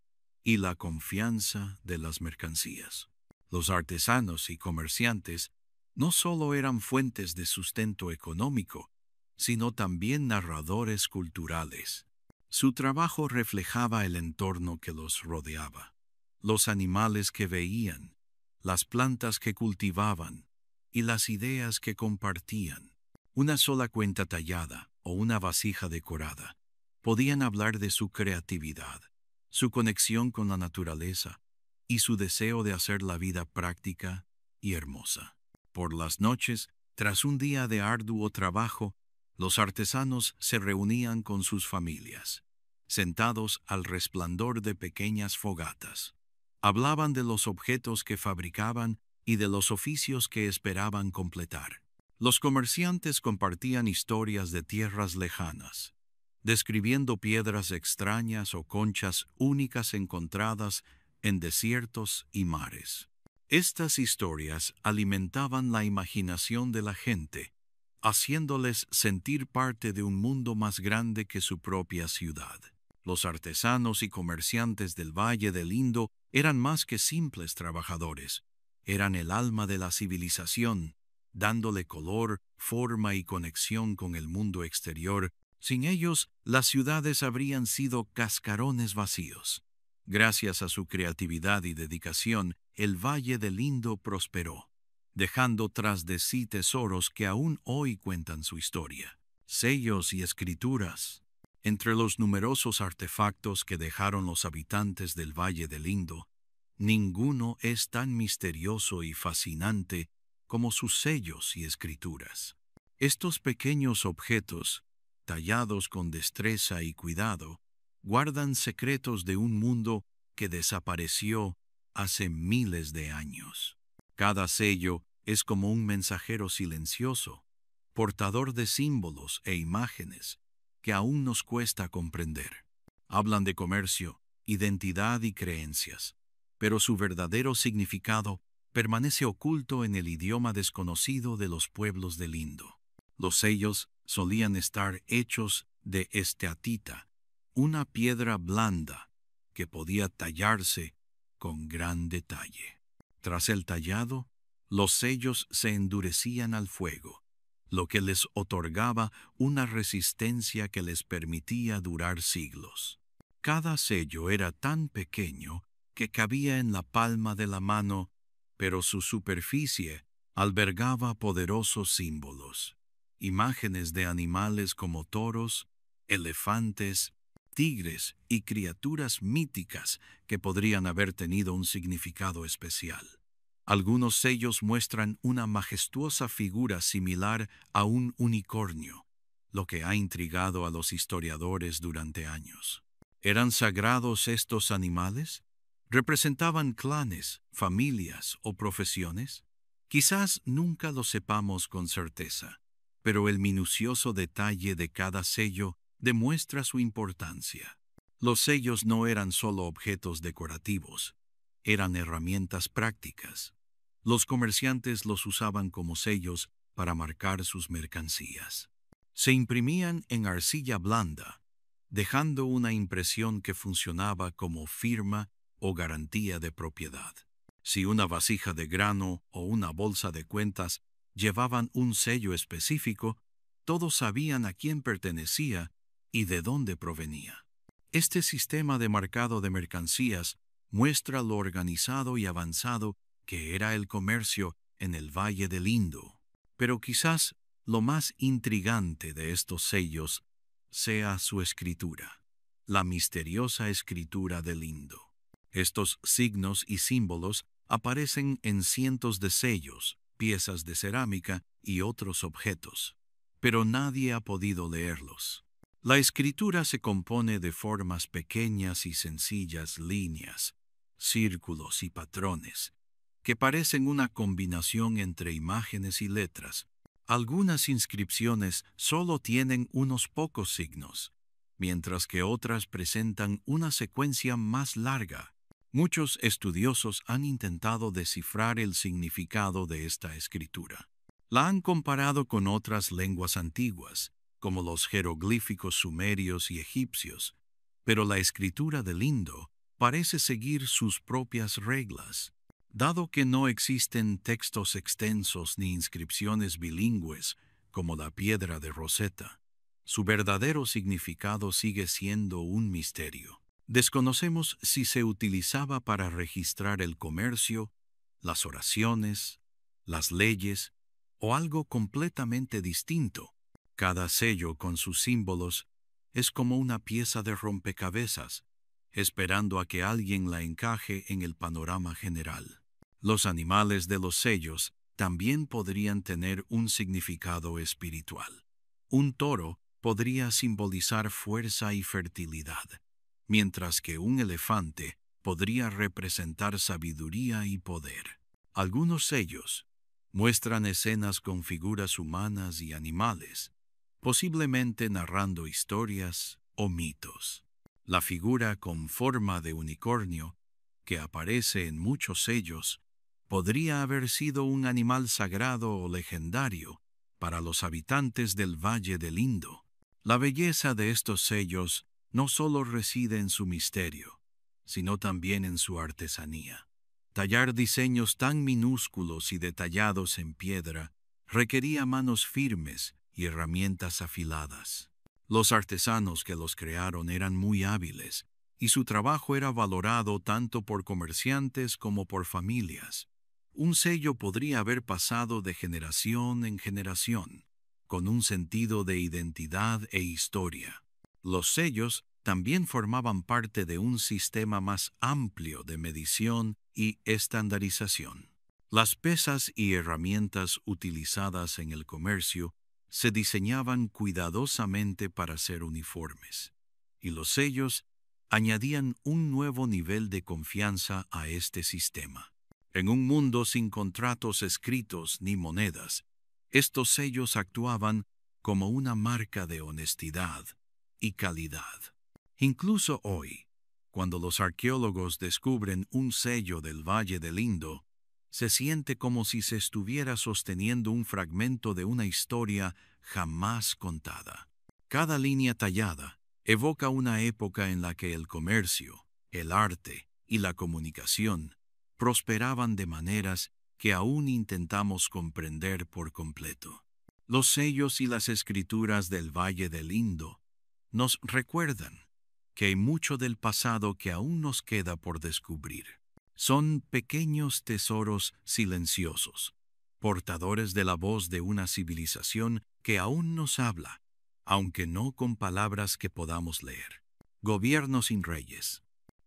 y la confianza de las mercancías. Los artesanos y comerciantes no solo eran fuentes de sustento económico, sino también narradores culturales. Su trabajo reflejaba el entorno que los rodeaba, los animales que veían, las plantas que cultivaban y las ideas que compartían. Una sola cuenta tallada o una vasija decorada podían hablar de su creatividad, su conexión con la naturaleza y su deseo de hacer la vida práctica y hermosa. Por las noches, tras un día de arduo trabajo, los artesanos se reunían con sus familias, sentados al resplandor de pequeñas fogatas. Hablaban de los objetos que fabricaban y de los oficios que esperaban completar. Los comerciantes compartían historias de tierras lejanas, describiendo piedras extrañas o conchas únicas encontradas en desiertos y mares. Estas historias alimentaban la imaginación de la gente, haciéndoles sentir parte de un mundo más grande que su propia ciudad. Los artesanos y comerciantes del Valle del Indo eran más que simples trabajadores, eran el alma de la civilización, dándole color, forma y conexión con el mundo exterior. Sin ellos, las ciudades habrían sido cascarones vacíos. Gracias a su creatividad y dedicación, el Valle del Indo prosperó, dejando tras de sí tesoros que aún hoy cuentan su historia. Sellos y escrituras. Entre los numerosos artefactos que dejaron los habitantes del Valle del Indo, ninguno es tan misterioso y fascinante como sus sellos y escrituras. Estos pequeños objetos, tallados con destreza y cuidado, guardan secretos de un mundo que desapareció hace miles de años. Cada sello es como un mensajero silencioso, portador de símbolos e imágenes que aún nos cuesta comprender. Hablan de comercio, identidad y creencias, pero su verdadero significado permanece oculto en el idioma desconocido de los pueblos del Indo. Los sellos solían estar hechos de esteatita, una piedra blanda que podía tallarse con gran detalle. Tras el tallado, los sellos se endurecían al fuego, lo que les otorgaba una resistencia que les permitía durar siglos. Cada sello era tan pequeño que cabía en la palma de la mano, pero su superficie albergaba poderosos símbolos, imágenes de animales como toros, elefantes, tigres y criaturas míticas que podrían haber tenido un significado especial. Algunos sellos muestran una majestuosa figura similar a un unicornio, lo que ha intrigado a los historiadores durante años. ¿Eran sagrados estos animales? ¿Representaban clanes, familias o profesiones? Quizás nunca lo sepamos con certeza, pero el minucioso detalle de cada sello demuestra su importancia. Los sellos no eran solo objetos decorativos, eran herramientas prácticas. Los comerciantes los usaban como sellos para marcar sus mercancías. Se imprimían en arcilla blanda, dejando una impresión que funcionaba como firma o garantía de propiedad. Si una vasija de grano o una bolsa de cuentas llevaban un sello específico, todos sabían a quién pertenecía y de dónde provenía. Este sistema de marcado de mercancías muestra lo organizado y avanzado que era el comercio en el Valle del Indo. Pero quizás lo más intrigante de estos sellos sea su escritura, la misteriosa escritura del Indo. Estos signos y símbolos aparecen en cientos de sellos, piezas de cerámica y otros objetos, pero nadie ha podido leerlos. La escritura se compone de formas pequeñas y sencillas, líneas, círculos y patrones, que parecen una combinación entre imágenes y letras. Algunas inscripciones solo tienen unos pocos signos, mientras que otras presentan una secuencia más larga. Muchos estudiosos han intentado descifrar el significado de esta escritura. La han comparado con otras lenguas antiguas, como los jeroglíficos sumerios y egipcios, pero la escritura del Indo parece seguir sus propias reglas. Dado que no existen textos extensos ni inscripciones bilingües como la piedra de Rosetta, su verdadero significado sigue siendo un misterio. Desconocemos si se utilizaba para registrar el comercio, las oraciones, las leyes o algo completamente distinto. Cada sello con sus símbolos es como una pieza de rompecabezas, esperando a que alguien la encaje en el panorama general. Los animales de los sellos también podrían tener un significado espiritual. Un toro podría simbolizar fuerza y fertilidad, mientras que un elefante podría representar sabiduría y poder. Algunos sellos muestran escenas con figuras humanas y animales, posiblemente narrando historias o mitos. La figura con forma de unicornio, que aparece en muchos sellos, podría haber sido un animal sagrado o legendario para los habitantes del Valle del Indo. La belleza de estos sellos no solo reside en su misterio, sino también en su artesanía. Tallar diseños tan minúsculos y detallados en piedra requería manos firmes y herramientas afiladas. Los artesanos que los crearon eran muy hábiles, y su trabajo era valorado tanto por comerciantes como por familias. Un sello podría haber pasado de generación en generación, con un sentido de identidad e historia. Los sellos también formaban parte de un sistema más amplio de medición y estandarización. Las pesas y herramientas utilizadas en el comercio se diseñaban cuidadosamente para ser uniformes, y los sellos añadían un nuevo nivel de confianza a este sistema. En un mundo sin contratos escritos ni monedas, estos sellos actuaban como una marca de honestidad y calidad. Incluso hoy, cuando los arqueólogos descubren un sello del Valle del Indo, se siente como si se estuviera sosteniendo un fragmento de una historia jamás contada. Cada línea tallada evoca una época en la que el comercio, el arte y la comunicación prosperaban de maneras que aún intentamos comprender por completo. Los sellos y las escrituras del Valle del Indo nos recuerdan que hay mucho del pasado que aún nos queda por descubrir. Son pequeños tesoros silenciosos, portadores de la voz de una civilización que aún nos habla, aunque no con palabras que podamos leer. Gobierno sin reyes.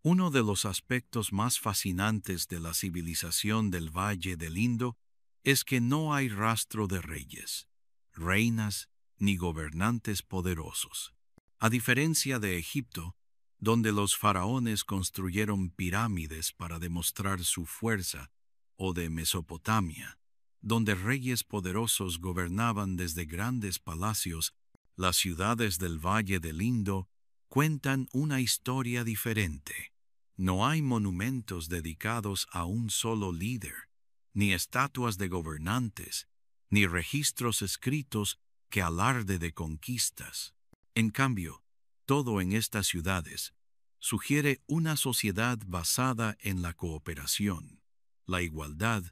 Uno de los aspectos más fascinantes de la civilización del Valle del Indo es que no hay rastro de reyes, reinas ni gobernantes poderosos. A diferencia de Egipto, donde los faraones construyeron pirámides para demostrar su fuerza, o de Mesopotamia, donde reyes poderosos gobernaban desde grandes palacios, las ciudades del Valle del Indo cuentan una historia diferente. No hay monumentos dedicados a un solo líder, ni estatuas de gobernantes, ni registros escritos que alarde de conquistas. En cambio, todo en estas ciudades sugiere una sociedad basada en la cooperación, la igualdad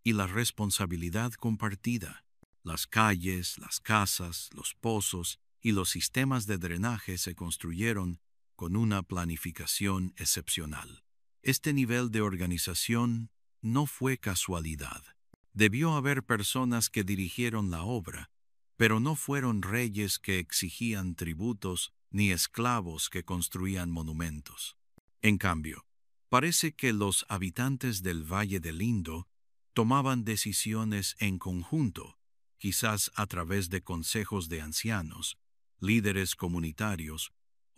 y la responsabilidad compartida. Las calles, las casas, los pozos y los sistemas de drenaje se construyeron con una planificación excepcional. Este nivel de organización no fue casualidad. Debió haber personas que dirigieron la obra, pero no fueron reyes que exigían tributos ni esclavos que construían monumentos. En cambio, parece que los habitantes del Valle del Indo tomaban decisiones en conjunto, quizás a través de consejos de ancianos, líderes comunitarios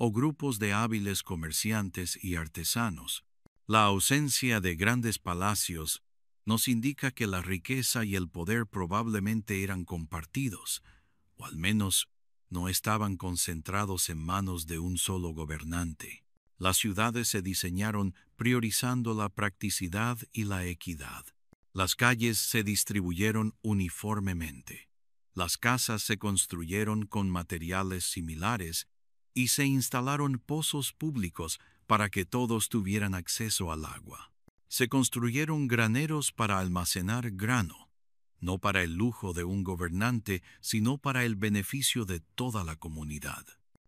o grupos de hábiles comerciantes y artesanos. La ausencia de grandes palacios nos indica que la riqueza y el poder probablemente eran compartidos, o al menos no estaban concentrados en manos de un solo gobernante. Las ciudades se diseñaron priorizando la practicidad y la equidad. Las calles se distribuyeron uniformemente. Las casas se construyeron con materiales similares y se instalaron pozos públicos para que todos tuvieran acceso al agua. Se construyeron graneros para almacenar grano, no para el lujo de un gobernante, sino para el beneficio de toda la comunidad.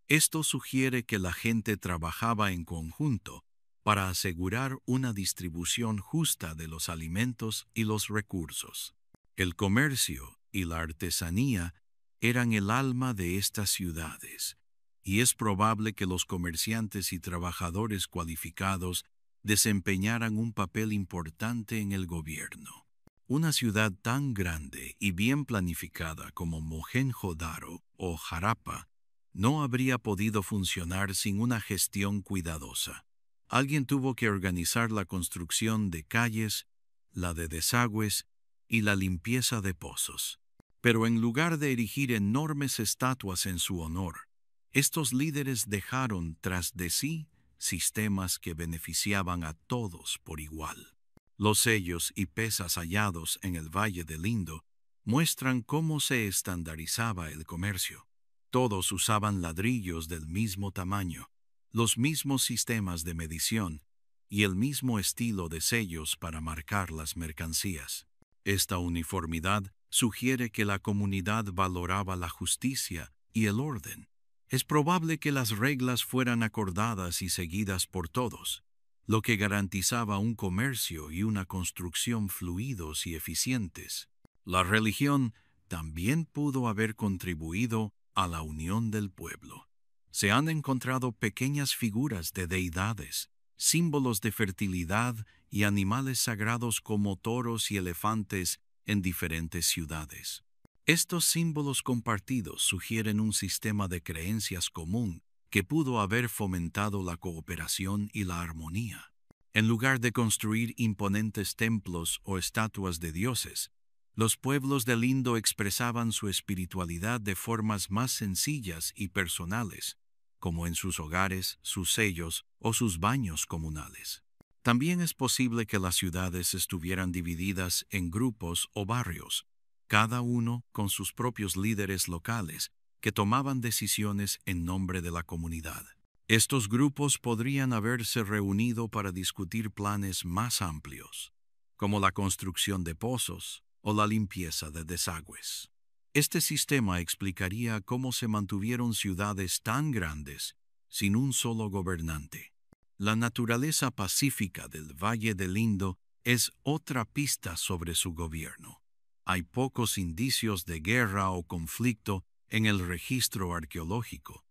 Esto sugiere que la gente trabajaba en conjunto para asegurar una distribución justa de los alimentos y los recursos. El comercio y la artesanía eran el alma de estas ciudades, y es probable que los comerciantes y trabajadores cualificados desempeñaran un papel importante en el gobierno. Una ciudad tan grande y bien planificada como Mohenjo-Daro o Harappa no habría podido funcionar sin una gestión cuidadosa. Alguien tuvo que organizar la construcción de calles, la de desagües y la limpieza de pozos. Pero en lugar de erigir enormes estatuas en su honor, estos líderes dejaron tras de sí sistemas que beneficiaban a todos por igual. Los sellos y pesas hallados en el Valle del Indo muestran cómo se estandarizaba el comercio. Todos usaban ladrillos del mismo tamaño, los mismos sistemas de medición y el mismo estilo de sellos para marcar las mercancías. Esta uniformidad sugiere que la comunidad valoraba la justicia y el orden. Es probable que las reglas fueran acordadas y seguidas por todos, lo que garantizaba un comercio y una construcción fluidos y eficientes. La religión también pudo haber contribuido a la unión del pueblo. Se han encontrado pequeñas figuras de deidades, símbolos de fertilidad y animales sagrados como toros y elefantes en diferentes ciudades. Estos símbolos compartidos sugieren un sistema de creencias común que pudo haber fomentado la cooperación y la armonía. En lugar de construir imponentes templos o estatuas de dioses, los pueblos del Indo expresaban su espiritualidad de formas más sencillas y personales, como en sus hogares, sus sellos o sus baños comunales. También es posible que las ciudades estuvieran divididas en grupos o barrios, cada uno con sus propios líderes locales que tomaban decisiones en nombre de la comunidad. Estos grupos podrían haberse reunido para discutir planes más amplios, como la construcción de pozos o la limpieza de desagües. Este sistema explicaría cómo se mantuvieron ciudades tan grandes sin un solo gobernante. La naturaleza pacífica del Valle del Indo es otra pista sobre su gobierno. Hay pocos indicios de guerra o conflicto en el registro arqueológico.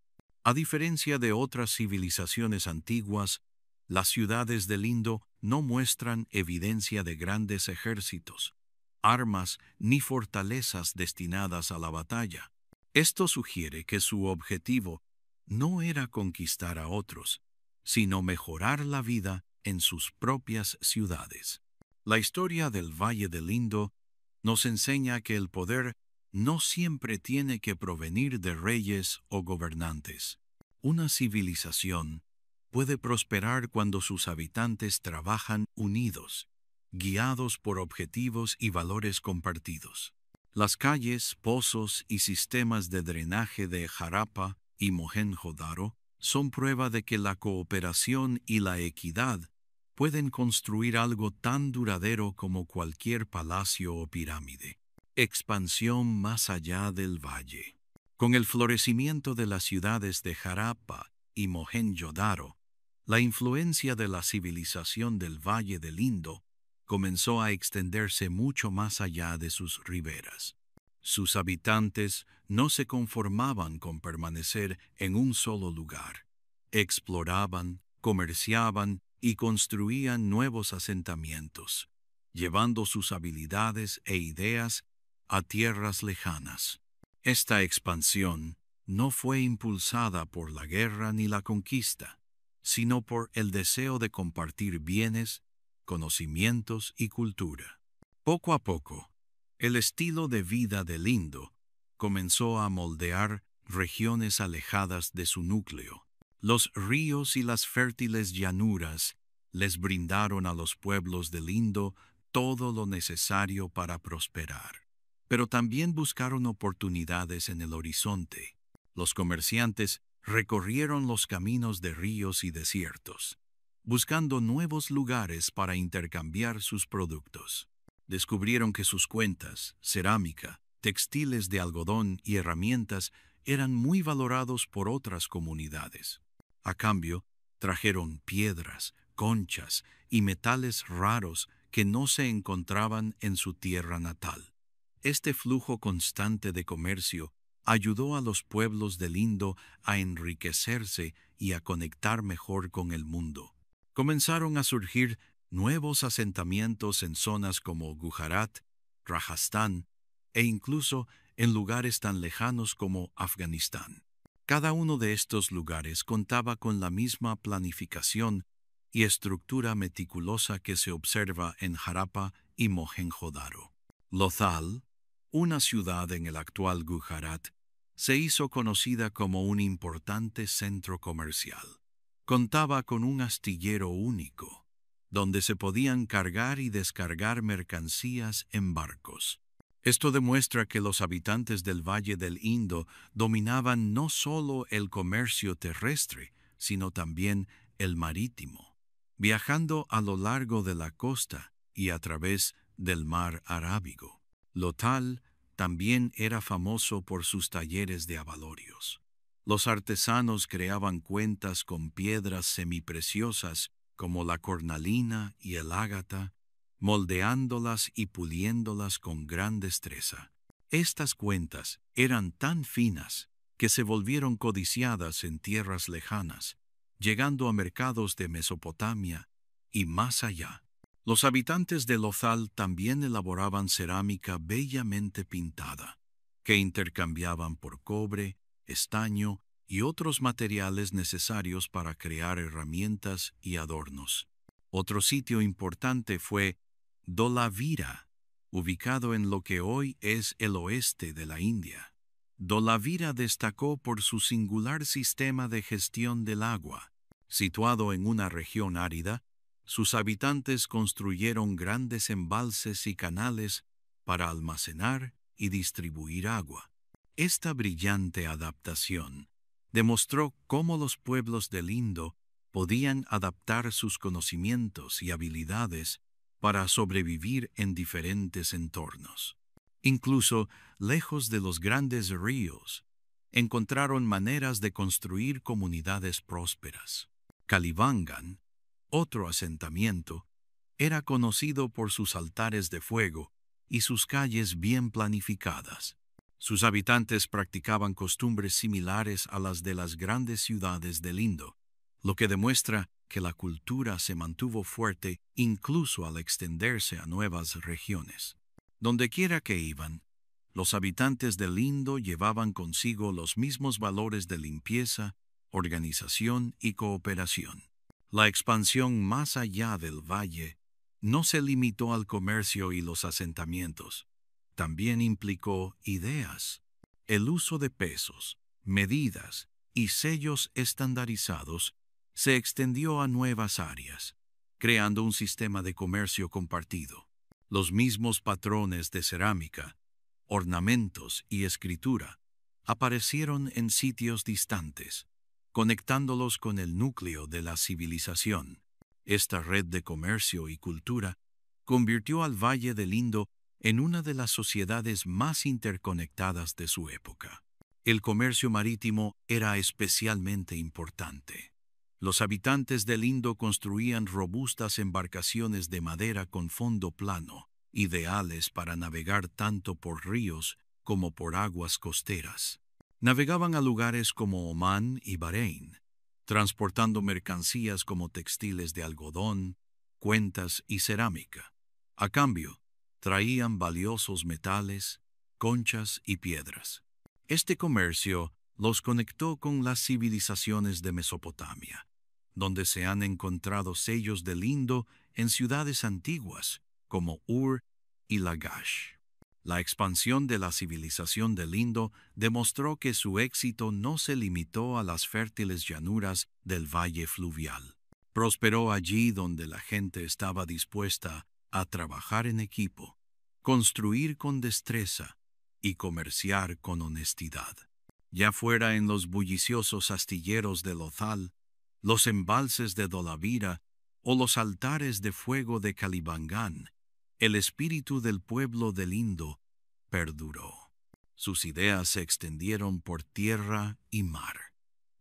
A diferencia de otras civilizaciones antiguas, las ciudades del Indo no muestran evidencia de grandes ejércitos, armas ni fortalezas destinadas a la batalla. Esto sugiere que su objetivo no era conquistar a otros, sino mejorar la vida en sus propias ciudades. La historia del Valle del Indo nos enseña que el poder no siempre tiene que provenir de reyes o gobernantes. Una civilización puede prosperar cuando sus habitantes trabajan unidos, guiados por objetivos y valores compartidos. Las calles, pozos y sistemas de drenaje de Harappa y Mohenjo-Daro son prueba de que la cooperación y la equidad pueden construir algo tan duradero como cualquier palacio o pirámide. Expansión más allá del valle. Con el florecimiento de las ciudades de Harappa y Mohenjo-Daro, la influencia de la civilización del Valle del Indo comenzó a extenderse mucho más allá de sus riberas. Sus habitantes no se conformaban con permanecer en un solo lugar. Exploraban, comerciaban y construían nuevos asentamientos, llevando sus habilidades e ideas a tierras lejanas. Esta expansión no fue impulsada por la guerra ni la conquista, sino por el deseo de compartir bienes, conocimientos y cultura. Poco a poco, el estilo de vida del Indo comenzó a moldear regiones alejadas de su núcleo. Los ríos y las fértiles llanuras les brindaron a los pueblos del Indo todo lo necesario para prosperar. Pero también buscaron oportunidades en el horizonte. Los comerciantes recorrieron los caminos de ríos y desiertos, buscando nuevos lugares para intercambiar sus productos. Descubrieron que sus cuentas, cerámica, textiles de algodón y herramientas eran muy valorados por otras comunidades. A cambio, trajeron piedras, conchas y metales raros que no se encontraban en su tierra natal. Este flujo constante de comercio ayudó a los pueblos del Indo a enriquecerse y a conectar mejor con el mundo. Comenzaron a surgir nuevos asentamientos en zonas como Gujarat, Rajastán e incluso en lugares tan lejanos como Afganistán. Cada uno de estos lugares contaba con la misma planificación y estructura meticulosa que se observa en Harappa y Mohenjo-Daro. Lothal, una ciudad en el actual Gujarat, se hizo conocida como un importante centro comercial. Contaba con un astillero único, donde se podían cargar y descargar mercancías en barcos. Esto demuestra que los habitantes del Valle del Indo dominaban no solo el comercio terrestre, sino también el marítimo, viajando a lo largo de la costa y a través del mar Arábigo. Lothal también era famoso por sus talleres de abalorios. Los artesanos creaban cuentas con piedras semipreciosas como la cornalina y el ágata, moldeándolas y puliéndolas con gran destreza. Estas cuentas eran tan finas que se volvieron codiciadas en tierras lejanas, llegando a mercados de Mesopotamia y más allá. Los habitantes de Lothal también elaboraban cerámica bellamente pintada, que intercambiaban por cobre, estaño y otros materiales necesarios para crear herramientas y adornos. Otro sitio importante fue Dholavira, ubicado en lo que hoy es el oeste de la India. Dholavira destacó por su singular sistema de gestión del agua. Situado en una región árida, sus habitantes construyeron grandes embalses y canales para almacenar y distribuir agua. Esta brillante adaptación demostró cómo los pueblos del Indo podían adaptar sus conocimientos y habilidades para sobrevivir en diferentes entornos. Incluso lejos de los grandes ríos, encontraron maneras de construir comunidades prósperas. Kalibangan, otro asentamiento, era conocido por sus altares de fuego y sus calles bien planificadas. Sus habitantes practicaban costumbres similares a las de las grandes ciudades del Indo, lo que demuestra que la cultura se mantuvo fuerte incluso al extenderse a nuevas regiones. Dondequiera que iban, los habitantes del Indo llevaban consigo los mismos valores de limpieza, organización y cooperación. La expansión más allá del valle no se limitó al comercio y los asentamientos. También implicó ideas. El uso de pesos, medidas y sellos estandarizados se extendió a nuevas áreas, creando un sistema de comercio compartido. Los mismos patrones de cerámica, ornamentos y escritura aparecieron en sitios distantes, conectándolos con el núcleo de la civilización. Esta red de comercio y cultura convirtió al Valle del Indo en una de las sociedades más interconectadas de su época. El comercio marítimo era especialmente importante. Los habitantes del Indo construían robustas embarcaciones de madera con fondo plano, ideales para navegar tanto por ríos como por aguas costeras. Navegaban a lugares como Omán y Bahrein, transportando mercancías como textiles de algodón, cuentas y cerámica. A cambio, traían valiosos metales, conchas y piedras. Este comercio los conectó con las civilizaciones de Mesopotamia, donde se han encontrado sellos del Indo en ciudades antiguas como Ur y Lagash. La expansión de la civilización del Indo demostró que su éxito no se limitó a las fértiles llanuras del valle fluvial. Prosperó allí donde la gente estaba dispuesta a trabajar en equipo, construir con destreza y comerciar con honestidad. Ya fuera en los bulliciosos astilleros de Lothal, los embalses de Dholavira o los altares de fuego de Calibangán, el espíritu del pueblo del Indo perduró. Sus ideas se extendieron por tierra y mar,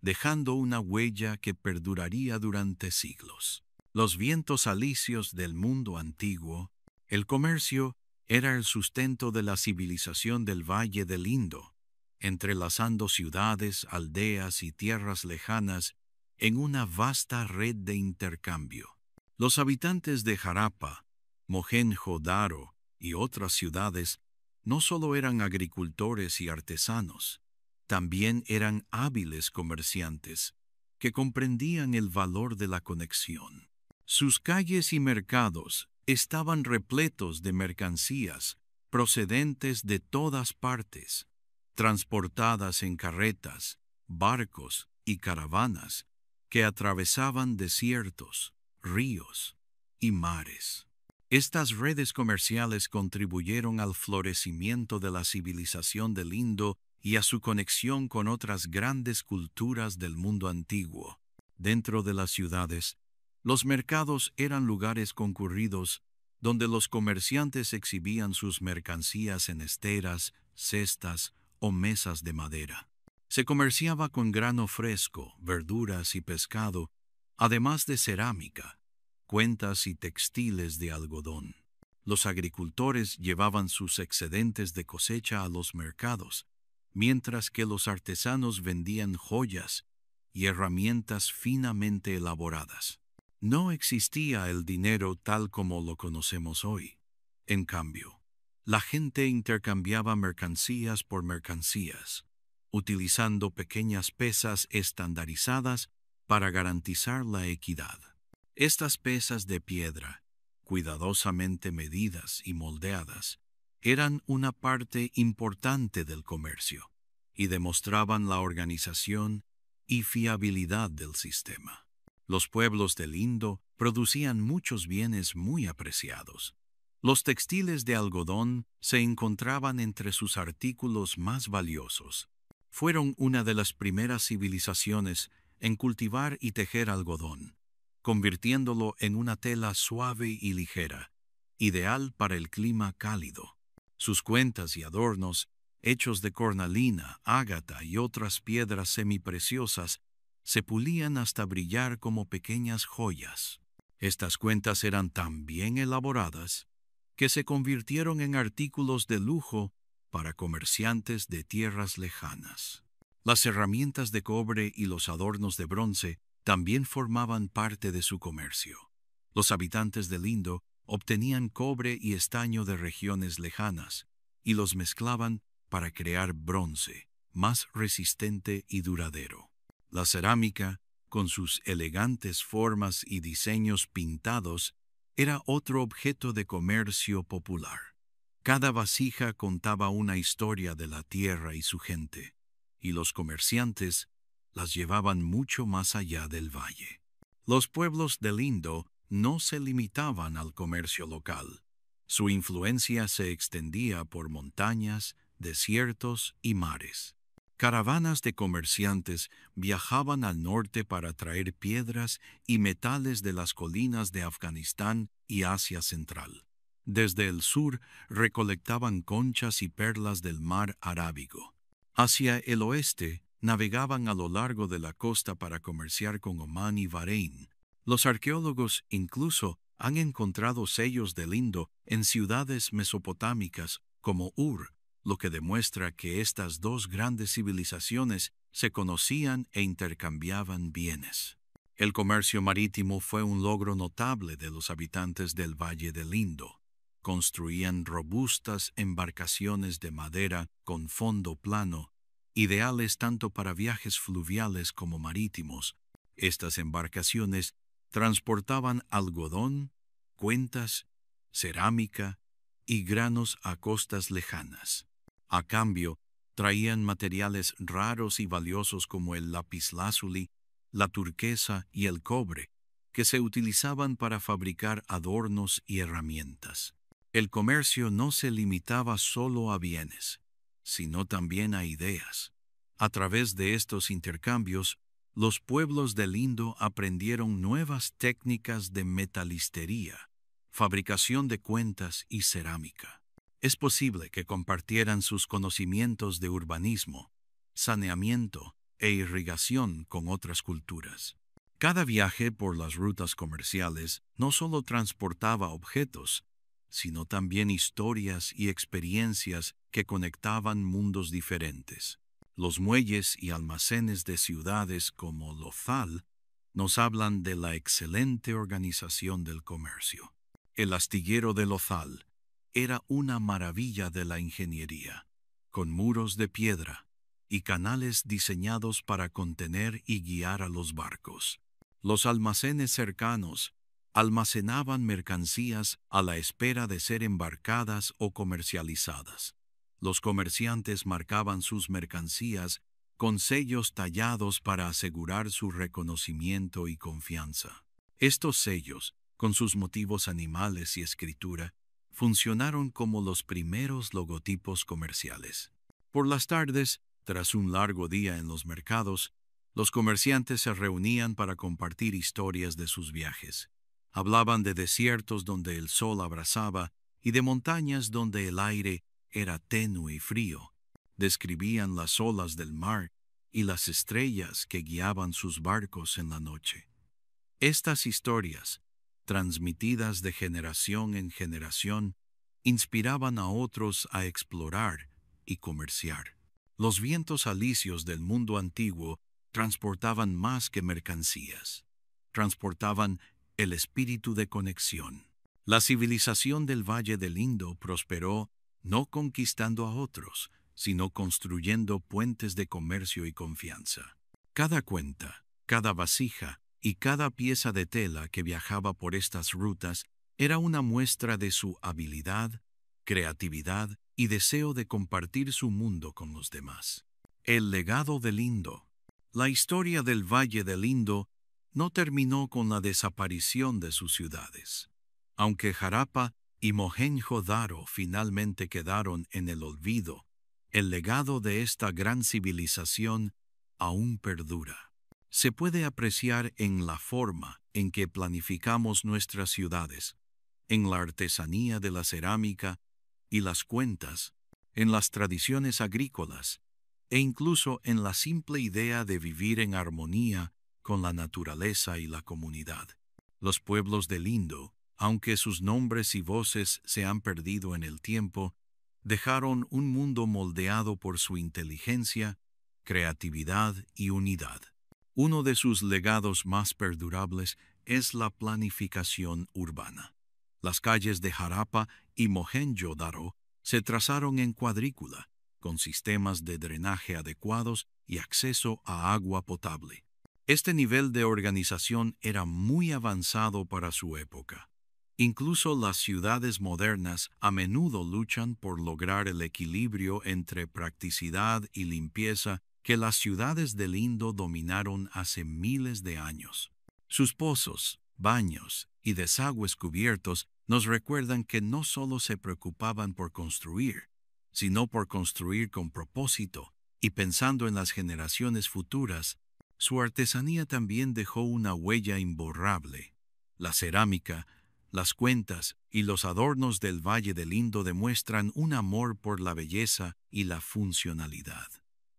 dejando una huella que perduraría durante siglos. Los vientos alisios del mundo antiguo, el comercio era el sustento de la civilización del Valle del Indo, entrelazando ciudades, aldeas y tierras lejanas en una vasta red de intercambio. Los habitantes de Harappa, Mohenjo-Daro y otras ciudades no solo eran agricultores y artesanos, también eran hábiles comerciantes que comprendían el valor de la conexión. Sus calles y mercados estaban repletos de mercancías procedentes de todas partes, transportadas en carretas, barcos y caravanas que atravesaban desiertos, ríos y mares. Estas redes comerciales contribuyeron al florecimiento de la civilización del Indo y a su conexión con otras grandes culturas del mundo antiguo. Dentro de las ciudades, los mercados eran lugares concurridos donde los comerciantes exhibían sus mercancías en esteras, cestas o mesas de madera. Se comerciaba con grano fresco, verduras y pescado, además de cerámica, cuentas y textiles de algodón. Los agricultores llevaban sus excedentes de cosecha a los mercados, mientras que los artesanos vendían joyas y herramientas finamente elaboradas. No existía el dinero tal como lo conocemos hoy. En cambio, la gente intercambiaba mercancías por mercancías, utilizando pequeñas pesas estandarizadas para garantizar la equidad. Estas pesas de piedra, cuidadosamente medidas y moldeadas, eran una parte importante del comercio y demostraban la organización y fiabilidad del sistema. Los pueblos del Indo producían muchos bienes muy apreciados. Los textiles de algodón se encontraban entre sus artículos más valiosos. Fueron una de las primeras civilizaciones en cultivar y tejer algodón, convirtiéndolo en una tela suave y ligera, ideal para el clima cálido. Sus cuentas y adornos, hechos de cornalina, ágata y otras piedras semipreciosas, se pulían hasta brillar como pequeñas joyas. Estas cuentas eran tan bien elaboradas que se convirtieron en artículos de lujo para comerciantes de tierras lejanas. Las herramientas de cobre y los adornos de bronce también formaban parte de su comercio. Los habitantes del Indo obtenían cobre y estaño de regiones lejanas y los mezclaban para crear bronce, más resistente y duradero. La cerámica, con sus elegantes formas y diseños pintados, era otro objeto de comercio popular. Cada vasija contaba una historia de la tierra y su gente, y los comerciantes las llevaban mucho más allá del valle. Los pueblos del Indo no se limitaban al comercio local. Su influencia se extendía por montañas, desiertos y mares. Caravanas de comerciantes viajaban al norte para traer piedras y metales de las colinas de Afganistán y Asia Central. Desde el sur recolectaban conchas y perlas del mar Arábigo. Hacia el oeste navegaban a lo largo de la costa para comerciar con Omán y Bahrein. Los arqueólogos incluso han encontrado sellos del Indo en ciudades mesopotámicas como Ur, lo que demuestra que estas dos grandes civilizaciones se conocían e intercambiaban bienes. El comercio marítimo fue un logro notable de los habitantes del Valle del Indo. Construían robustas embarcaciones de madera con fondo plano, ideales tanto para viajes fluviales como marítimos. Estas embarcaciones transportaban algodón, cuentas, cerámica y granos a costas lejanas. A cambio, traían materiales raros y valiosos como el lapislázuli, la turquesa y el cobre, que se utilizaban para fabricar adornos y herramientas. El comercio no se limitaba solo a bienes, sino también a ideas. A través de estos intercambios, los pueblos del Indo aprendieron nuevas técnicas de metalistería, fabricación de cuentas y cerámica. Es posible que compartieran sus conocimientos de urbanismo, saneamiento e irrigación con otras culturas. Cada viaje por las rutas comerciales no solo transportaba objetos, sino también historias y experiencias que conectaban mundos diferentes. Los muelles y almacenes de ciudades como Lothal nos hablan de la excelente organización del comercio. El astillero de Lothal era una maravilla de la ingeniería, con muros de piedra y canales diseñados para contener y guiar a los barcos. Los almacenes cercanos almacenaban mercancías a la espera de ser embarcadas o comercializadas. Los comerciantes marcaban sus mercancías con sellos tallados para asegurar su reconocimiento y confianza. Estos sellos, con sus motivos animales y escritura, funcionaron como los primeros logotipos comerciales. Por las tardes, tras un largo día en los mercados, los comerciantes se reunían para compartir historias de sus viajes. Hablaban de desiertos donde el sol abrasaba y de montañas donde el aire era tenue y frío. Describían las olas del mar y las estrellas que guiaban sus barcos en la noche. Estas historias, transmitidas de generación en generación, inspiraban a otros a explorar y comerciar. Los vientos alisios del mundo antiguo transportaban más que mercancías. Transportaban el espíritu de conexión. La civilización del Valle del Indo prosperó no conquistando a otros, sino construyendo puentes de comercio y confianza. Cada cuenta, cada vasija y cada pieza de tela que viajaba por estas rutas era una muestra de su habilidad, creatividad y deseo de compartir su mundo con los demás. El legado del Indo. La historia del Valle del Indo no terminó con la desaparición de sus ciudades. Aunque Harappa y Mohenjo-Daro finalmente quedaron en el olvido, el legado de esta gran civilización aún perdura. Se puede apreciar en la forma en que planificamos nuestras ciudades, en la artesanía de la cerámica y las cuentas, en las tradiciones agrícolas e incluso en la simple idea de vivir en armonía con la naturaleza y la comunidad. Los pueblos del Indo, aunque sus nombres y voces se han perdido en el tiempo, dejaron un mundo moldeado por su inteligencia, creatividad y unidad. Uno de sus legados más perdurables es la planificación urbana. Las calles de Harappa y Mohenjo-Daro se trazaron en cuadrícula, con sistemas de drenaje adecuados y acceso a agua potable. Este nivel de organización era muy avanzado para su época. Incluso las ciudades modernas a menudo luchan por lograr el equilibrio entre practicidad y limpieza que las ciudades del Indo dominaron hace miles de años. Sus pozos, baños y desagües cubiertos nos recuerdan que no solo se preocupaban por construir, sino por construir con propósito y pensando en las generaciones futuras. Su artesanía también dejó una huella imborrable. La cerámica, las cuentas y los adornos del Valle del Indo demuestran un amor por la belleza y la funcionalidad.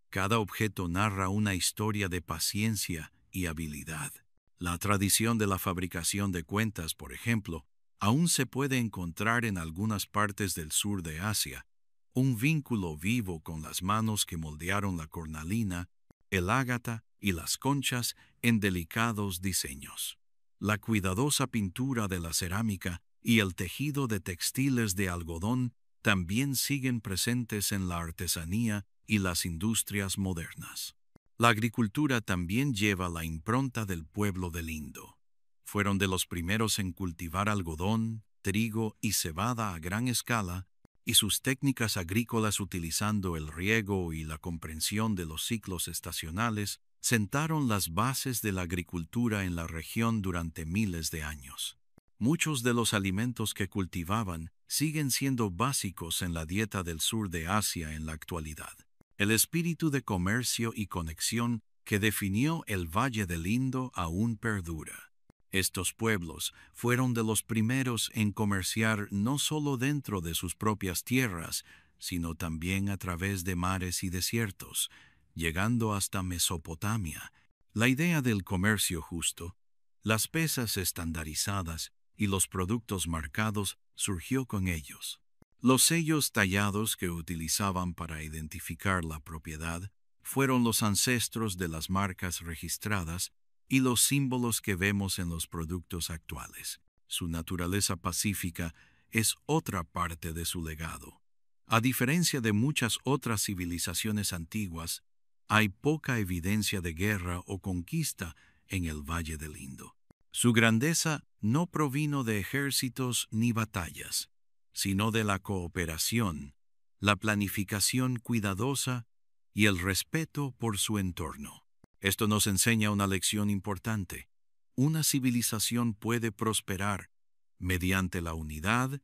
Cada objeto narra una historia de paciencia y habilidad. La tradición de la fabricación de cuentas, por ejemplo, aún se puede encontrar en algunas partes del sur de Asia, un vínculo vivo con las manos que moldearon la cornalina, el ágata y las conchas en delicados diseños. La cuidadosa pintura de la cerámica y el tejido de textiles de algodón también siguen presentes en la artesanía y las industrias modernas. La agricultura también lleva la impronta del pueblo del Indo. Fueron de los primeros en cultivar algodón, trigo y cebada a gran escala, y sus técnicas agrícolas utilizando el riego y la comprensión de los ciclos estacionales sentaron las bases de la agricultura en la región durante miles de años. Muchos de los alimentos que cultivaban siguen siendo básicos en la dieta del sur de Asia en la actualidad. El espíritu de comercio y conexión que definió el Valle del Indo aún perdura. Estos pueblos fueron de los primeros en comerciar no solo dentro de sus propias tierras, sino también a través de mares y desiertos, llegando hasta Mesopotamia. La idea del comercio justo, las pesas estandarizadas y los productos marcados surgió con ellos. Los sellos tallados que utilizaban para identificar la propiedad fueron los ancestros de las marcas registradas y los símbolos que vemos en los productos actuales. Su naturaleza pacífica es otra parte de su legado. A diferencia de muchas otras civilizaciones antiguas, hay poca evidencia de guerra o conquista en el Valle del Indo. Su grandeza no provino de ejércitos ni batallas, sino de la cooperación, la planificación cuidadosa y el respeto por su entorno. Esto nos enseña una lección importante. Una civilización puede prosperar mediante la unidad,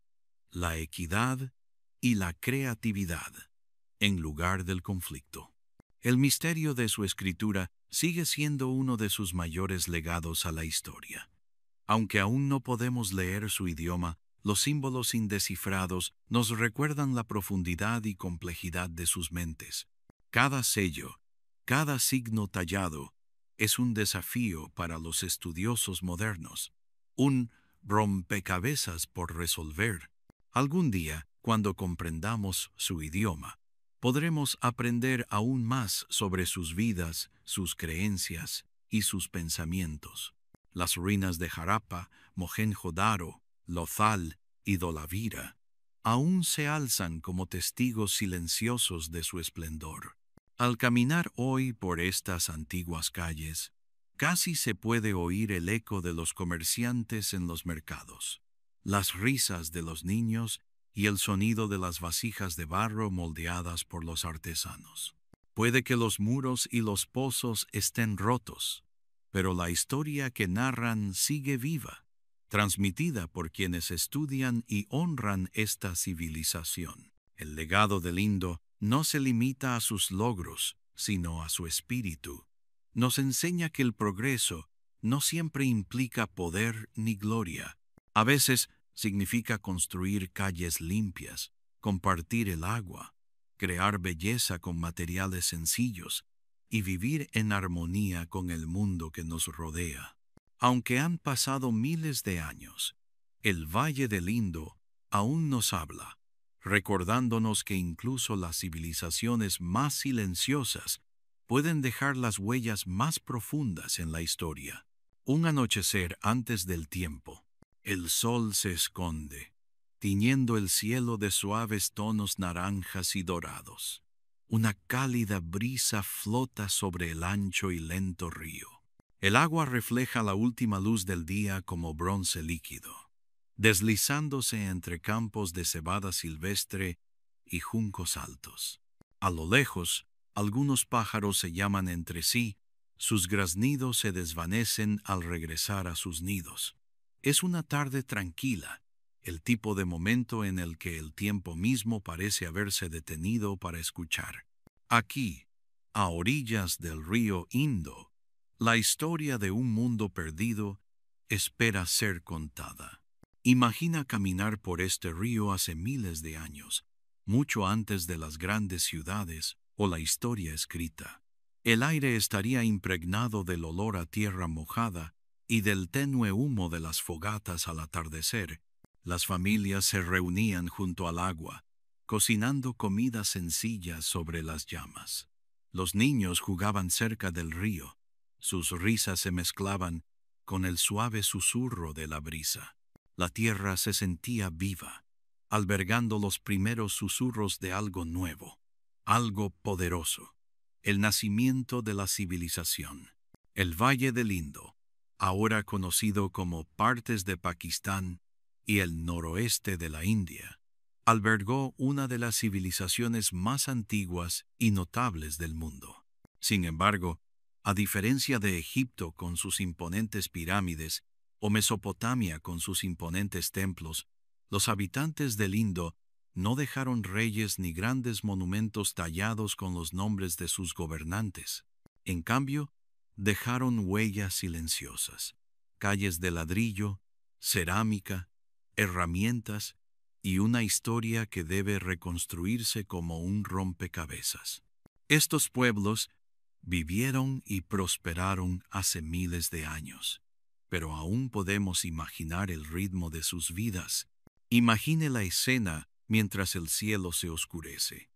la equidad y la creatividad, en lugar del conflicto. El misterio de su escritura sigue siendo uno de sus mayores legados a la historia. Aunque aún no podemos leer su idioma, los símbolos indescifrados nos recuerdan la profundidad y complejidad de sus mentes. Cada sello, cada signo tallado, es un desafío para los estudiosos modernos, un rompecabezas por resolver. Algún día, cuando comprendamos su idioma, podremos aprender aún más sobre sus vidas, sus creencias y sus pensamientos. Las ruinas de Harappa, Mohenjo-Daro, Lothal y Dholavira aún se alzan como testigos silenciosos de su esplendor. Al caminar hoy por estas antiguas calles, casi se puede oír el eco de los comerciantes en los mercados, las risas de los niños y el sonido de las vasijas de barro moldeadas por los artesanos. Puede que los muros y los pozos estén rotos, pero la historia que narran sigue viva, transmitida por quienes estudian y honran esta civilización. El legado del Indo no se limita a sus logros, sino a su espíritu. Nos enseña que el progreso no siempre implica poder ni gloria. A veces significa construir calles limpias, compartir el agua, crear belleza con materiales sencillos y vivir en armonía con el mundo que nos rodea. Aunque han pasado miles de años, el Valle del Indo aún nos habla, recordándonos que incluso las civilizaciones más silenciosas pueden dejar las huellas más profundas en la historia. Un anochecer antes del tiempo. El sol se esconde, tiñendo el cielo de suaves tonos naranjas y dorados. Una cálida brisa flota sobre el ancho y lento río. El agua refleja la última luz del día como bronce líquido, deslizándose entre campos de cebada silvestre y juncos altos. A lo lejos, algunos pájaros se llaman entre sí, sus graznidos se desvanecen al regresar a sus nidos. Es una tarde tranquila, el tipo de momento en el que el tiempo mismo parece haberse detenido para escuchar. Aquí, a orillas del río Indo, la historia de un mundo perdido espera ser contada. Imagina caminar por este río hace miles de años, mucho antes de las grandes ciudades o la historia escrita. El aire estaría impregnado del olor a tierra mojada y del tenue humo de las fogatas al atardecer. Las familias se reunían junto al agua, cocinando comida sencilla sobre las llamas. Los niños jugaban cerca del río. Sus risas se mezclaban con el suave susurro de la brisa. La tierra se sentía viva, albergando los primeros susurros de algo nuevo, algo poderoso, el nacimiento de la civilización. El Valle del Indo, ahora conocido como partes de Pakistán y el noroeste de la India, albergó una de las civilizaciones más antiguas y notables del mundo. Sin embargo, a diferencia de Egipto con sus imponentes pirámides o Mesopotamia con sus imponentes templos, los habitantes del Indo no dejaron reyes ni grandes monumentos tallados con los nombres de sus gobernantes. En cambio, dejaron huellas silenciosas, calles de ladrillo, cerámica, herramientas y una historia que debe reconstruirse como un rompecabezas. Estos pueblos vivieron y prosperaron hace miles de años, pero aún podemos imaginar el ritmo de sus vidas. Imagine la escena mientras el cielo se oscurece.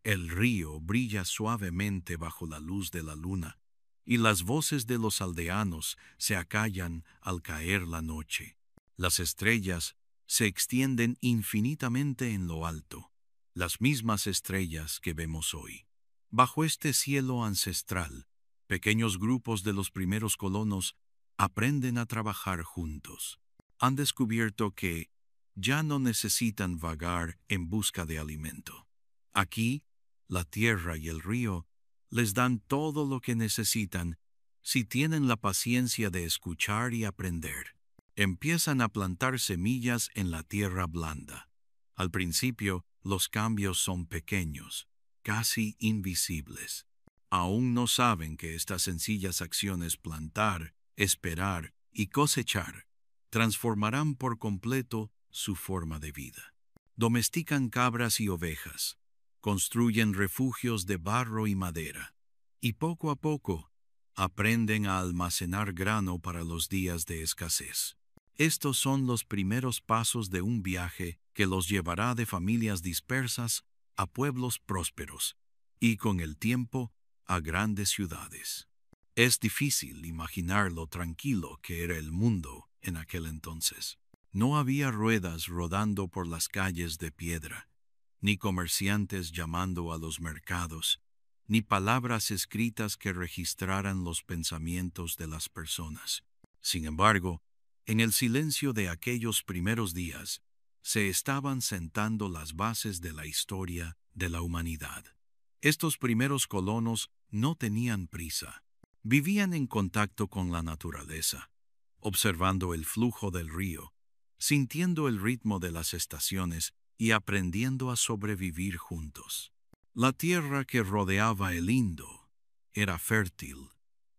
El río brilla suavemente bajo la luz de la luna, y las voces de los aldeanos se acallan al caer la noche. Las estrellas se extienden infinitamente en lo alto, las mismas estrellas que vemos hoy. Bajo este cielo ancestral, pequeños grupos de los primeros colonos aprenden a trabajar juntos. Han descubierto que ya no necesitan vagar en busca de alimento. Aquí, la tierra y el río les dan todo lo que necesitan si tienen la paciencia de escuchar y aprender. Empiezan a plantar semillas en la tierra blanda. Al principio, los cambios son pequeños, casi invisibles. Aún no saben que estas sencillas acciones, plantar, esperar y cosechar, transformarán por completo su forma de vida. Domestican cabras y ovejas, construyen refugios de barro y madera, y poco a poco aprenden a almacenar grano para los días de escasez. Estos son los primeros pasos de un viaje que los llevará de familias dispersas a pueblos prósperos y, con el tiempo, a grandes ciudades. Es difícil imaginar lo tranquilo que era el mundo en aquel entonces. No había ruedas rodando por las calles de piedra, ni comerciantes llamando a los mercados, ni palabras escritas que registraran los pensamientos de las personas. Sin embargo, en el silencio de aquellos primeros días, se estaban sentando las bases de la historia de la humanidad. Estos primeros colonos no tenían prisa. Vivían en contacto con la naturaleza, observando el flujo del río, sintiendo el ritmo de las estaciones y aprendiendo a sobrevivir juntos. La tierra que rodeaba el Indo era fértil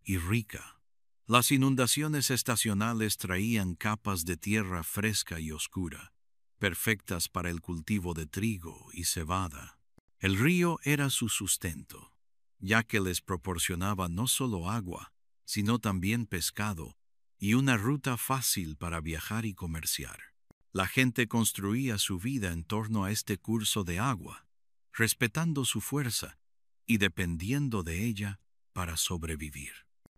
y rica. Las inundaciones estacionales traían capas de tierra fresca y oscura, perfectas para el cultivo de trigo y cebada. El río era su sustento, ya que les proporcionaba no solo agua, sino también pescado y una ruta fácil para viajar y comerciar. La gente construía su vida en torno a este curso de agua, respetando su fuerza y dependiendo de ella para sobrevivir.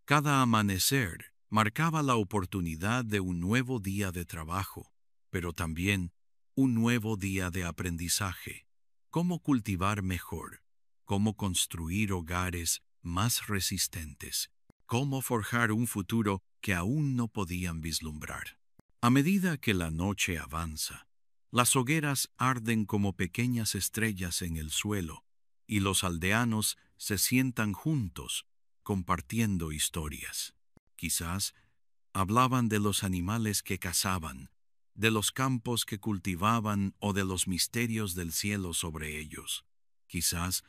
Cada amanecer marcaba la oportunidad de un nuevo día de trabajo, pero también un nuevo día de aprendizaje. Cómo cultivar mejor, cómo construir hogares más resistentes, cómo forjar un futuro que aún no podían vislumbrar. A medida que la noche avanza, las hogueras arden como pequeñas estrellas en el suelo y los aldeanos se sientan juntos, compartiendo historias. Quizás hablaban de los animales que cazaban, de los campos que cultivaban o de los misterios del cielo sobre ellos. Quizás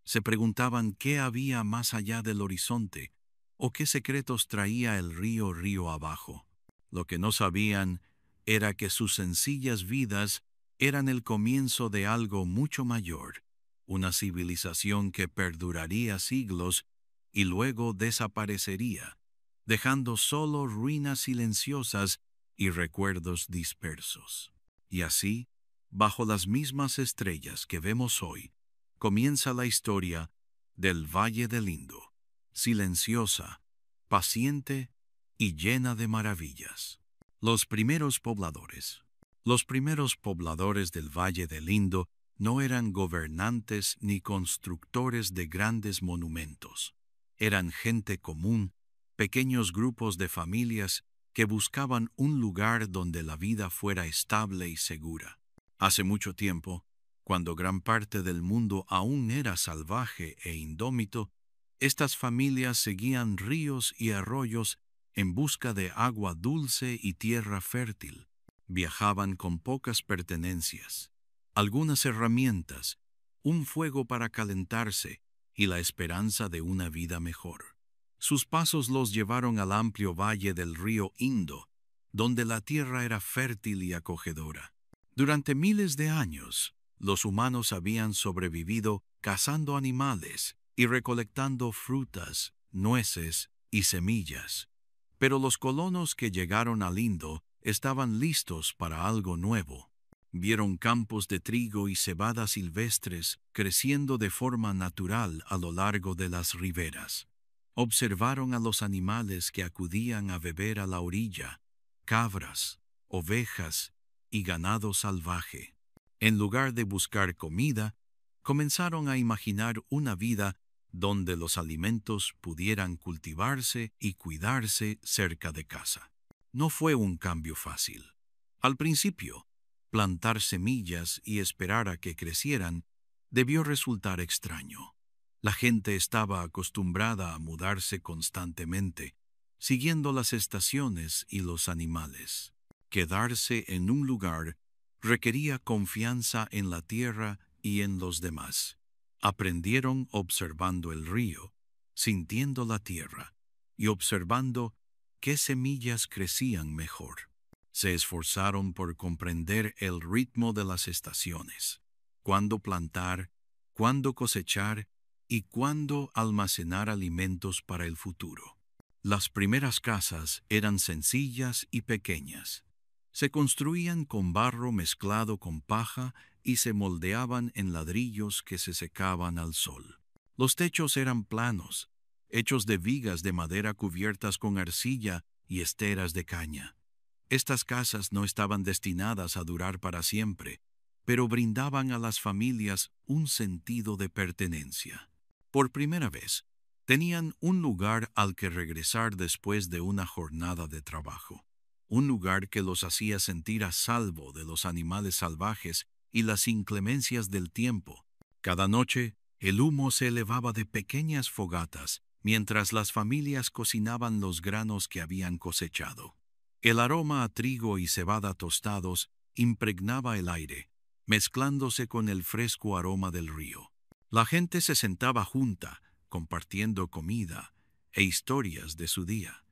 se preguntaban qué había más allá del horizonte o qué secretos traía el río abajo. Lo que no sabían era que sus sencillas vidas eran el comienzo de algo mucho mayor, una civilización que perduraría siglos y luego desaparecería, dejando solo ruinas silenciosas y recuerdos dispersos. Y así, bajo las mismas estrellas que vemos hoy, comienza la historia del Valle del Indo, silenciosa, paciente y llena de maravillas. Los primeros pobladores. Los primeros pobladores del Valle del Indo no eran gobernantes ni constructores de grandes monumentos. Eran gente común, pequeños grupos de familias que buscaban un lugar donde la vida fuera estable y segura. Hace mucho tiempo, cuando gran parte del mundo aún era salvaje e indómito, estas familias seguían ríos y arroyos en busca de agua dulce y tierra fértil. Viajaban con pocas pertenencias, algunas herramientas, un fuego para calentarse y la esperanza de una vida mejor. Sus pasos los llevaron al amplio valle del río Indo, donde la tierra era fértil y acogedora. Durante miles de años, los humanos habían sobrevivido cazando animales y recolectando frutas, nueces y semillas. Pero los colonos que llegaron al Indo estaban listos para algo nuevo. Vieron campos de trigo y cebada silvestres creciendo de forma natural a lo largo de las riberas. Observaron a los animales que acudían a beber a la orilla, cabras, ovejas y ganado salvaje. En lugar de buscar comida, comenzaron a imaginar una vida donde los alimentos pudieran cultivarse y cuidarse cerca de casa. No fue un cambio fácil. Al principio, plantar semillas y esperar a que crecieran debió resultar extraño. La gente estaba acostumbrada a mudarse constantemente, siguiendo las estaciones y los animales. Quedarse en un lugar requería confianza en la tierra y en los demás. Aprendieron observando el río, sintiendo la tierra y observando qué semillas crecían mejor. Se esforzaron por comprender el ritmo de las estaciones, cuándo plantar, cuándo cosechar y cuándo almacenar alimentos para el futuro. Las primeras casas eran sencillas y pequeñas. Se construían con barro mezclado con paja y se moldeaban en ladrillos que se secaban al sol. Los techos eran planos, hechos de vigas de madera cubiertas con arcilla y esteras de caña. Estas casas no estaban destinadas a durar para siempre, pero brindaban a las familias un sentido de pertenencia. Por primera vez, tenían un lugar al que regresar después de una jornada de trabajo. Un lugar que los hacía sentir a salvo de los animales salvajes y las inclemencias del tiempo. Cada noche, el humo se elevaba de pequeñas fogatas mientras las familias cocinaban los granos que habían cosechado. El aroma a trigo y cebada tostados impregnaba el aire, mezclándose con el fresco aroma del río. La gente se sentaba junta, compartiendo comida e historias de su día.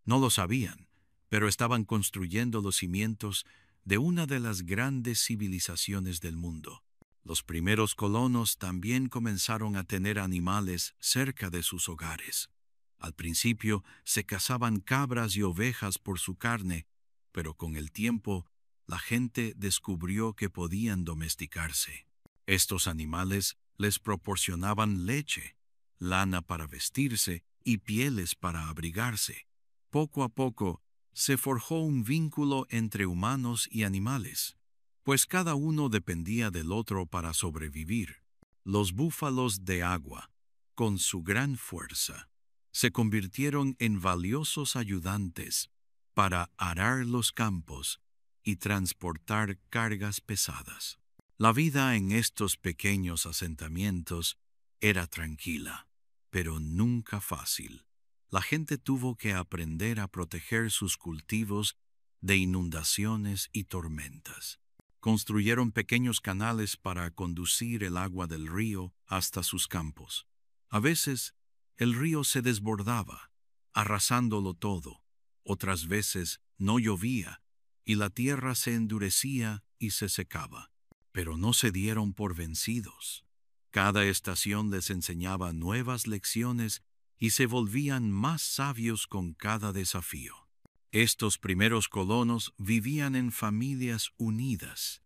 No lo sabían, pero estaban construyendo los cimientos de una de las grandes civilizaciones del mundo. Los primeros colonos también comenzaron a tener animales cerca de sus hogares. Al principio se cazaban cabras y ovejas por su carne, pero con el tiempo la gente descubrió que podían domesticarse. Estos animales les proporcionaban leche, lana para vestirse y pieles para abrigarse. Poco a poco se forjó un vínculo entre humanos y animales, pues cada uno dependía del otro para sobrevivir. Los búfalos de agua, con su gran fuerza, se convirtieron en valiosos ayudantes para arar los campos y transportar cargas pesadas. La vida en estos pequeños asentamientos era tranquila, pero nunca fácil. La gente tuvo que aprender a proteger sus cultivos de inundaciones y tormentas. Construyeron pequeños canales para conducir el agua del río hasta sus campos. A veces, el río se desbordaba, arrasándolo todo. Otras veces no llovía y la tierra se endurecía y se secaba. Pero no se dieron por vencidos. Cada estación les enseñaba nuevas lecciones y se volvían más sabios con cada desafío. Estos primeros colonos vivían en familias unidas.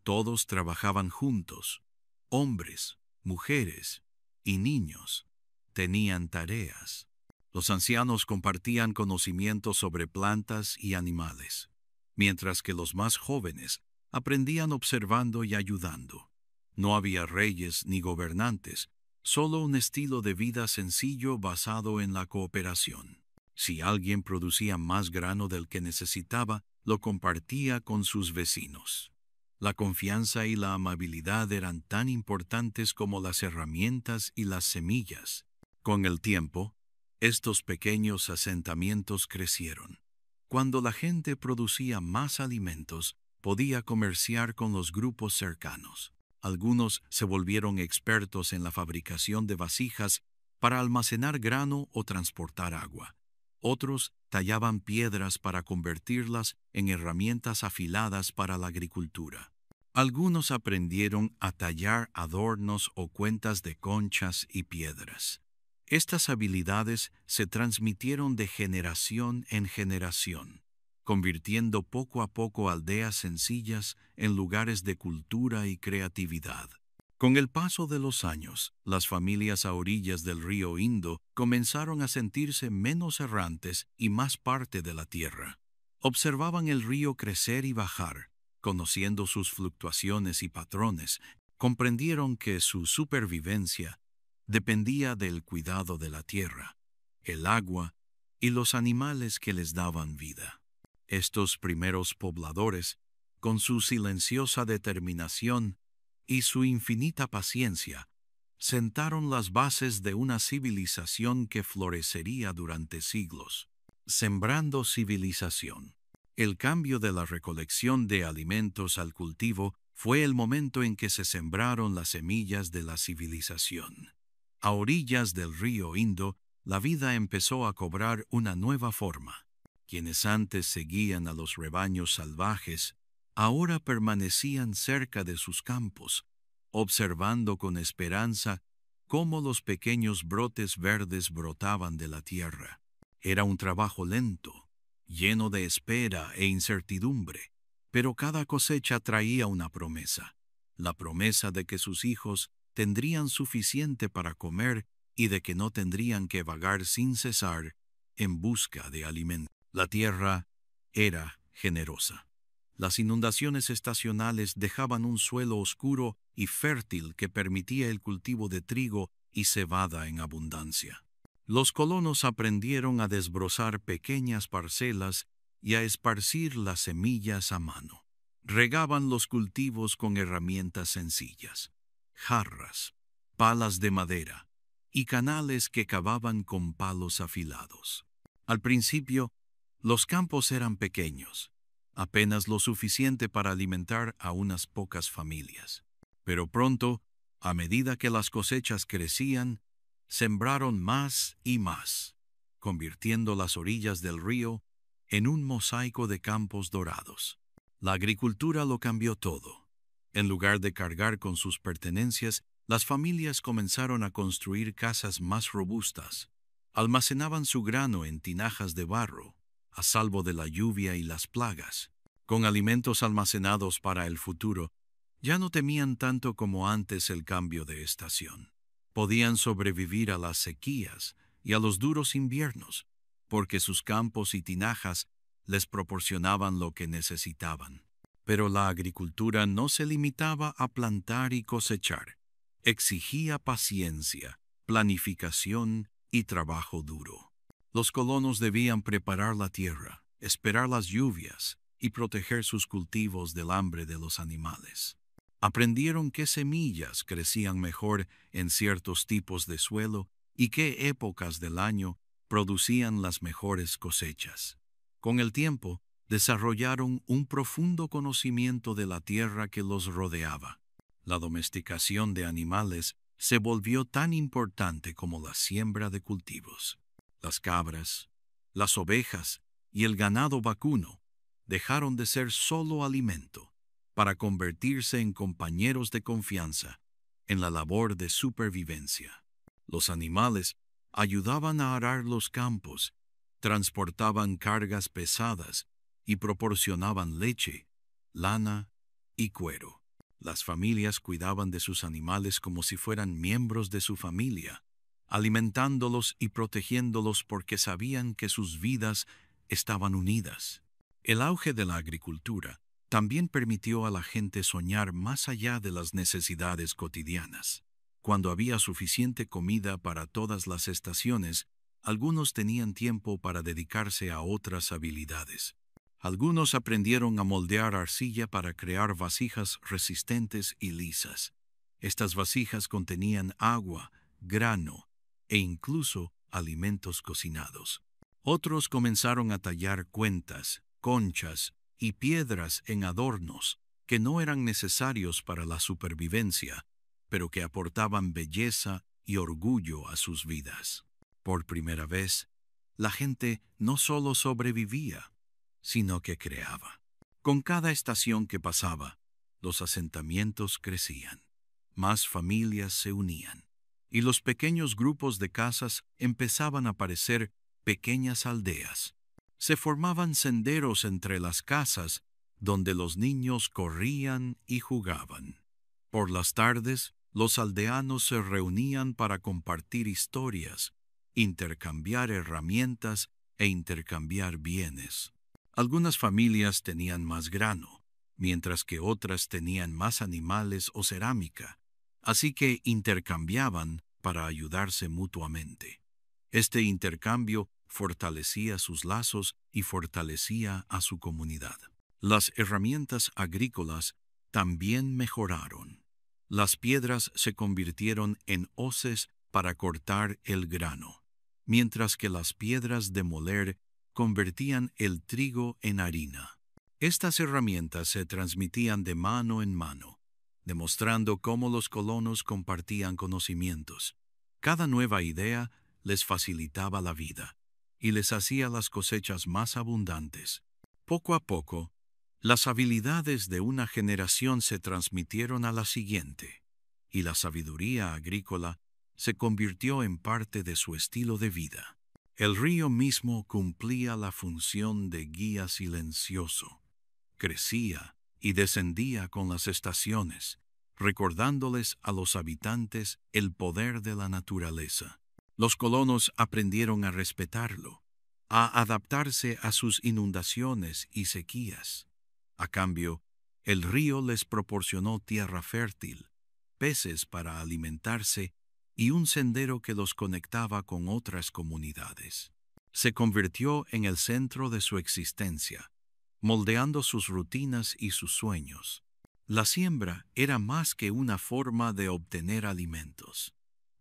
Todos trabajaban juntos. Hombres, mujeres y niños tenían tareas. Los ancianos compartían conocimientos sobre plantas y animales, mientras que los más jóvenes aprendían observando y ayudando. No había reyes ni gobernantes, solo un estilo de vida sencillo basado en la cooperación. Si alguien producía más grano del que necesitaba, lo compartía con sus vecinos. La confianza y la amabilidad eran tan importantes como las herramientas y las semillas. Con el tiempo, estos pequeños asentamientos crecieron. Cuando la gente producía más alimentos, podía comerciar con los grupos cercanos. Algunos se volvieron expertos en la fabricación de vasijas para almacenar grano o transportar agua. Otros tallaban piedras para convertirlas en herramientas afiladas para la agricultura. Algunos aprendieron a tallar adornos o cuentas de conchas y piedras. Estas habilidades se transmitieron de generación en generación, convirtiendo poco a poco aldeas sencillas en lugares de cultura y creatividad. Con el paso de los años, las familias a orillas del río Indo comenzaron a sentirse menos errantes y más parte de la tierra. Observaban el río crecer y bajar, conociendo sus fluctuaciones y patrones, comprendieron que su supervivencia dependía del cuidado de la tierra, el agua y los animales que les daban vida. Estos primeros pobladores, con su silenciosa determinación y su infinita paciencia, sentaron las bases de una civilización que florecería durante siglos. Sembrando civilización. El cambio de la recolección de alimentos al cultivo fue el momento en que se sembraron las semillas de la civilización. A orillas del río Indo, la vida empezó a cobrar una nueva forma. Quienes antes seguían a los rebaños salvajes, ahora permanecían cerca de sus campos, observando con esperanza cómo los pequeños brotes verdes brotaban de la tierra. Era un trabajo lento, lleno de espera e incertidumbre, pero cada cosecha traía una promesa, la promesa de que sus hijos tendrían suficiente para comer y de que no tendrían que vagar sin cesar en busca de alimento. La tierra era generosa. Las inundaciones estacionales dejaban un suelo oscuro y fértil que permitía el cultivo de trigo y cebada en abundancia. Los colonos aprendieron a desbrozar pequeñas parcelas y a esparcir las semillas a mano. Regaban los cultivos con herramientas sencillas, jarras, palas de madera y canales que cavaban con palos afilados. Al principio, los campos eran pequeños, apenas lo suficiente para alimentar a unas pocas familias. Pero pronto, a medida que las cosechas crecían, sembraron más y más, convirtiendo las orillas del río en un mosaico de campos dorados. La agricultura lo cambió todo. En lugar de cargar con sus pertenencias, las familias comenzaron a construir casas más robustas. Almacenaban su grano en tinajas de barro, a salvo de la lluvia y las plagas. Con alimentos almacenados para el futuro, ya no temían tanto como antes el cambio de estación. Podían sobrevivir a las sequías y a los duros inviernos, porque sus campos y tinajas les proporcionaban lo que necesitaban. Pero la agricultura no se limitaba a plantar y cosechar. Exigía paciencia, planificación y trabajo duro. Los colonos debían preparar la tierra, esperar las lluvias y proteger sus cultivos del hambre de los animales. Aprendieron qué semillas crecían mejor en ciertos tipos de suelo y qué épocas del año producían las mejores cosechas. Con el tiempo, desarrollaron un profundo conocimiento de la tierra que los rodeaba. La domesticación de animales se volvió tan importante como la siembra de cultivos. Las cabras, las ovejas y el ganado vacuno dejaron de ser solo alimento para convertirse en compañeros de confianza en la labor de supervivencia. Los animales ayudaban a arar los campos, transportaban cargas pesadas y proporcionaban leche, lana y cuero. Las familias cuidaban de sus animales como si fueran miembros de su familia, alimentándolos y protegiéndolos porque sabían que sus vidas estaban unidas. El auge de la agricultura también permitió a la gente soñar más allá de las necesidades cotidianas. Cuando había suficiente comida para todas las estaciones, algunos tenían tiempo para dedicarse a otras habilidades. Algunos aprendieron a moldear arcilla para crear vasijas resistentes y lisas. Estas vasijas contenían agua, grano e incluso alimentos cocinados. Otros comenzaron a tallar cuentas, conchas y piedras en adornos que no eran necesarios para la supervivencia, pero que aportaban belleza y orgullo a sus vidas. Por primera vez, la gente no solo sobrevivía, sino que creaba. Con cada estación que pasaba, los asentamientos crecían, más familias se unían, y los pequeños grupos de casas empezaban a parecer pequeñas aldeas. Se formaban senderos entre las casas donde los niños corrían y jugaban. Por las tardes, los aldeanos se reunían para compartir historias, intercambiar herramientas e intercambiar bienes. Algunas familias tenían más grano, mientras que otras tenían más animales o cerámica, así que intercambiaban para ayudarse mutuamente. Este intercambio fortalecía sus lazos y fortalecía a su comunidad. Las herramientas agrícolas también mejoraron. Las piedras se convirtieron en hoces para cortar el grano, mientras que las piedras de moler convertían el trigo en harina. Estas herramientas se transmitían de mano en mano, demostrando cómo los colonos compartían conocimientos. Cada nueva idea les facilitaba la vida y les hacía las cosechas más abundantes. Poco a poco, las habilidades de una generación se transmitieron a la siguiente, y la sabiduría agrícola se convirtió en parte de su estilo de vida. El río mismo cumplía la función de guía silencioso. Crecía y descendía con las estaciones, recordándoles a los habitantes el poder de la naturaleza. Los colonos aprendieron a respetarlo, a adaptarse a sus inundaciones y sequías. A cambio, el río les proporcionó tierra fértil, peces para alimentarse y un sendero que los conectaba con otras comunidades. Se convirtió en el centro de su existencia, moldeando sus rutinas y sus sueños. La siembra era más que una forma de obtener alimentos.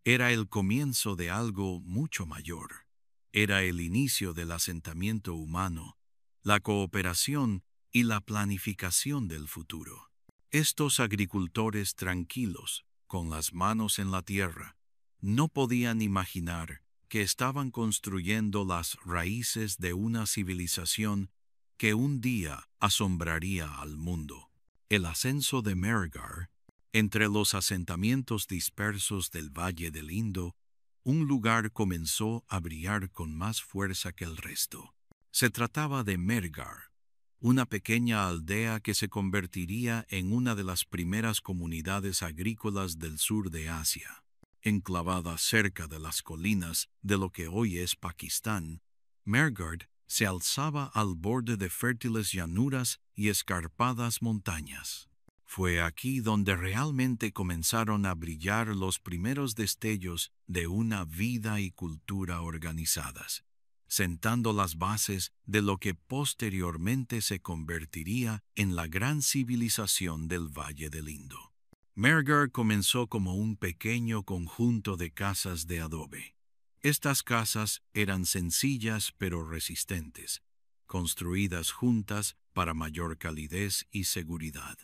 Era el comienzo de algo mucho mayor. Era el inicio del asentamiento humano, la cooperación y la planificación del futuro. Estos agricultores tranquilos, con las manos en la tierra, no podían imaginar que estaban construyendo las raíces de una civilización que un día asombraría al mundo. El ascenso de Mehrgar, entre los asentamientos dispersos del Valle del Indo, un lugar comenzó a brillar con más fuerza que el resto. Se trataba de Mehrgar, una pequeña aldea que se convertiría en una de las primeras comunidades agrícolas del sur de Asia. Enclavada cerca de las colinas de lo que hoy es Pakistán, Mehrgar se alzaba al borde de fértiles llanuras y escarpadas montañas. Fue aquí donde realmente comenzaron a brillar los primeros destellos de una vida y cultura organizadas, sentando las bases de lo que posteriormente se convertiría en la gran civilización del Valle del Indo. Mehrgar comenzó como un pequeño conjunto de casas de adobe. Estas casas eran sencillas pero resistentes, construidas juntas para mayor calidez y seguridad.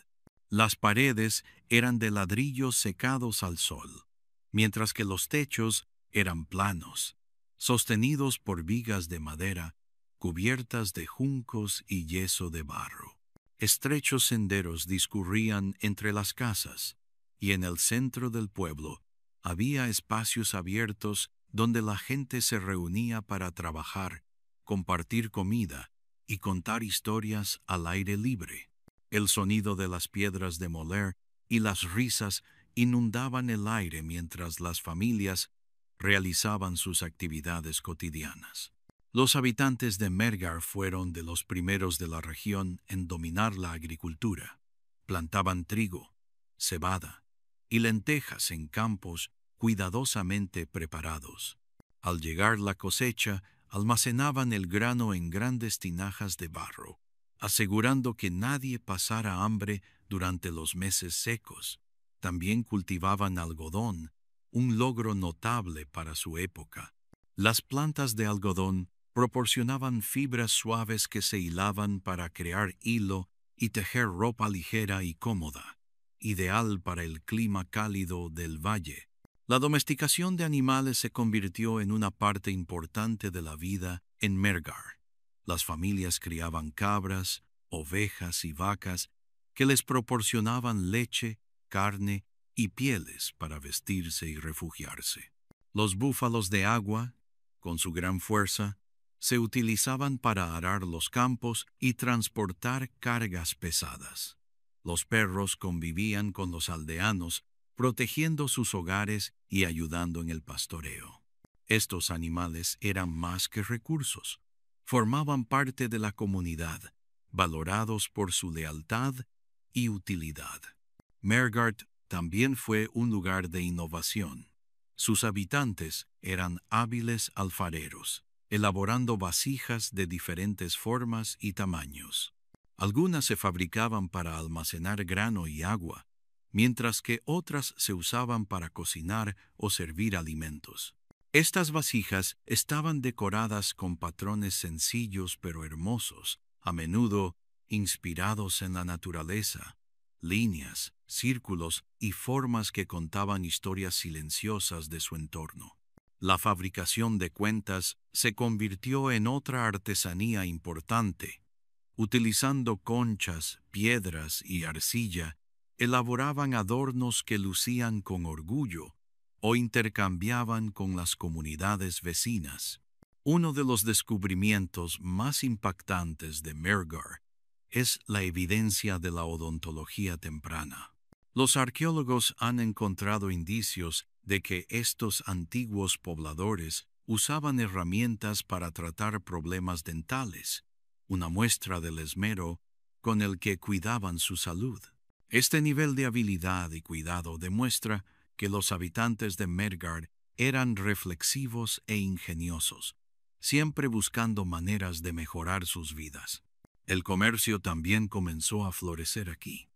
Las paredes eran de ladrillos secados al sol, mientras que los techos eran planos, sostenidos por vigas de madera, cubiertas de juncos y yeso de barro. Estrechos senderos discurrían entre las casas, y en el centro del pueblo había espacios abiertos donde la gente se reunía para trabajar, compartir comida y contar historias al aire libre. El sonido de las piedras de moler y las risas inundaban el aire mientras las familias realizaban sus actividades cotidianas. Los habitantes de Mehrgar fueron de los primeros de la región en dominar la agricultura. Plantaban trigo, cebada y lentejas en campos cuidadosamente preparados. Al llegar la cosecha, almacenaban el grano en grandes tinajas de barro, asegurando que nadie pasara hambre durante los meses secos. También cultivaban algodón, un logro notable para su época. Las plantas de algodón proporcionaban fibras suaves que se hilaban para crear hilo y tejer ropa ligera y cómoda, ideal para el clima cálido del valle. La domesticación de animales se convirtió en una parte importante de la vida en Mergar. Las familias criaban cabras, ovejas y vacas que les proporcionaban leche, carne y pieles para vestirse y refugiarse. Los búfalos de agua, con su gran fuerza, se utilizaban para arar los campos y transportar cargas pesadas. Los perros convivían con los aldeanos, protegiendo sus hogares y ayudando en el pastoreo. Estos animales eran más que recursos, formaban parte de la comunidad, valorados por su lealtad y utilidad. Mergard también fue un lugar de innovación. Sus habitantes eran hábiles alfareros, elaborando vasijas de diferentes formas y tamaños. Algunas se fabricaban para almacenar grano y agua, mientras que otras se usaban para cocinar o servir alimentos. Estas vasijas estaban decoradas con patrones sencillos pero hermosos, a menudo inspirados en la naturaleza, líneas, círculos y formas que contaban historias silenciosas de su entorno. La fabricación de cuentas se convirtió en otra artesanía importante. Utilizando conchas, piedras y arcilla, elaboraban adornos que lucían con orgullo o intercambiaban con las comunidades vecinas. Uno de los descubrimientos más impactantes de Mergar es la evidencia de la odontología temprana. Los arqueólogos han encontrado indicios de que estos antiguos pobladores usaban herramientas para tratar problemas dentales, una muestra del esmero con el que cuidaban su salud. Este nivel de habilidad y cuidado demuestra que los habitantes de Mergard eran reflexivos e ingeniosos, siempre buscando maneras de mejorar sus vidas. El comercio también comenzó a florecer aquí.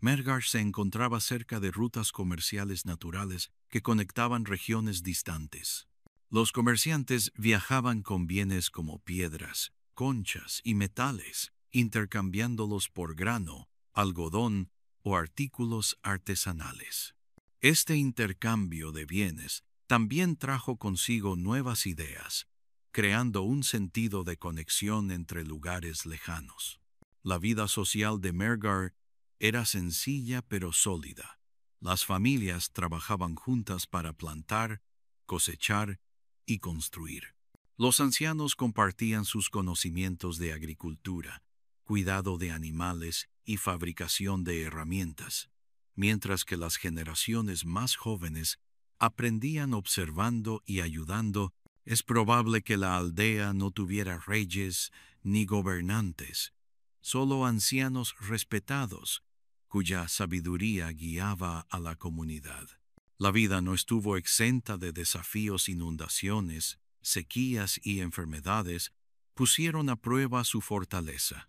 Mergard se encontraba cerca de rutas comerciales naturales que conectaban regiones distantes. Los comerciantes viajaban con bienes como piedras, conchas y metales, intercambiándolos por grano, algodón o artículos artesanales. Este intercambio de bienes también trajo consigo nuevas ideas, creando un sentido de conexión entre lugares lejanos. La vida social de Mergar era sencilla pero sólida. Las familias trabajaban juntas para plantar, cosechar y construir. Los ancianos compartían sus conocimientos de agricultura, cuidado de animales y fabricación de herramientas, mientras que las generaciones más jóvenes aprendían observando y ayudando. Es probable que la aldea no tuviera reyes ni gobernantes, solo ancianos respetados, cuya sabiduría guiaba a la comunidad. La vida no estuvo exenta de desafíos. Inundaciones, sequías y enfermedades pusieron a prueba su fortaleza,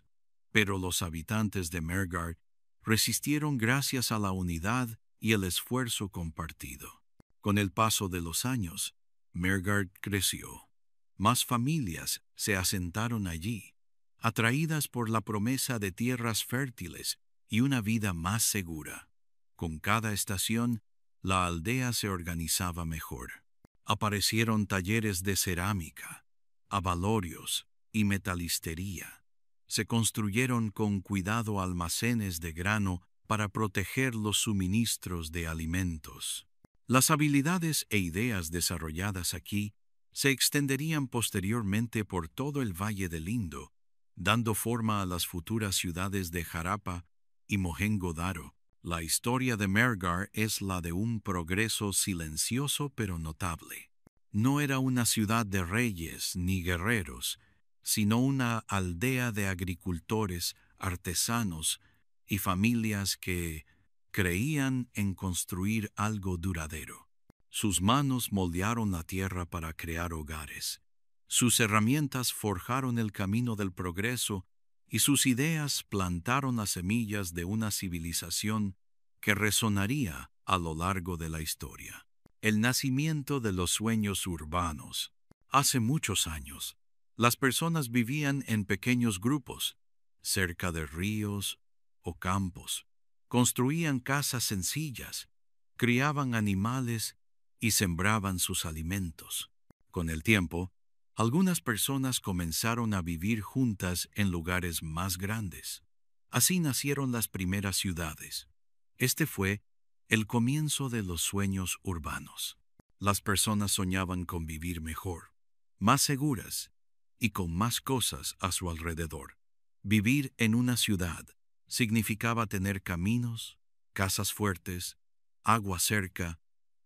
pero los habitantes de Mergard resistieron gracias a la unidad y el esfuerzo compartido. Con el paso de los años, Mergard creció. Más familias se asentaron allí, atraídas por la promesa de tierras fértiles y una vida más segura. Con cada estación, la aldea se organizaba mejor. Aparecieron talleres de cerámica, abalorios y metalistería. Se construyeron con cuidado almacenes de grano para proteger los suministros de alimentos. Las habilidades e ideas desarrolladas aquí se extenderían posteriormente por todo el Valle del Indo, dando forma a las futuras ciudades de Jarapa y Mohenjo-Daro. La historia de Mergar es la de un progreso silencioso pero notable. No era una ciudad de reyes ni guerreros, sino una aldea de agricultores, artesanos y familias que creían en construir algo duradero. Sus manos moldearon la tierra para crear hogares. Sus herramientas forjaron el camino del progreso y sus ideas plantaron las semillas de una civilización que resonaría a lo largo de la historia. El nacimiento de los sueños urbanos. Hace muchos años, las personas vivían en pequeños grupos, cerca de ríos o campos. Construían casas sencillas, criaban animales y sembraban sus alimentos. Con el tiempo, algunas personas comenzaron a vivir juntas en lugares más grandes. Así nacieron las primeras ciudades. Este fue el comienzo de los sueños urbanos. Las personas soñaban con vivir mejor, más seguras y con más cosas a su alrededor. Vivir en una ciudad significaba tener caminos, casas fuertes, agua cerca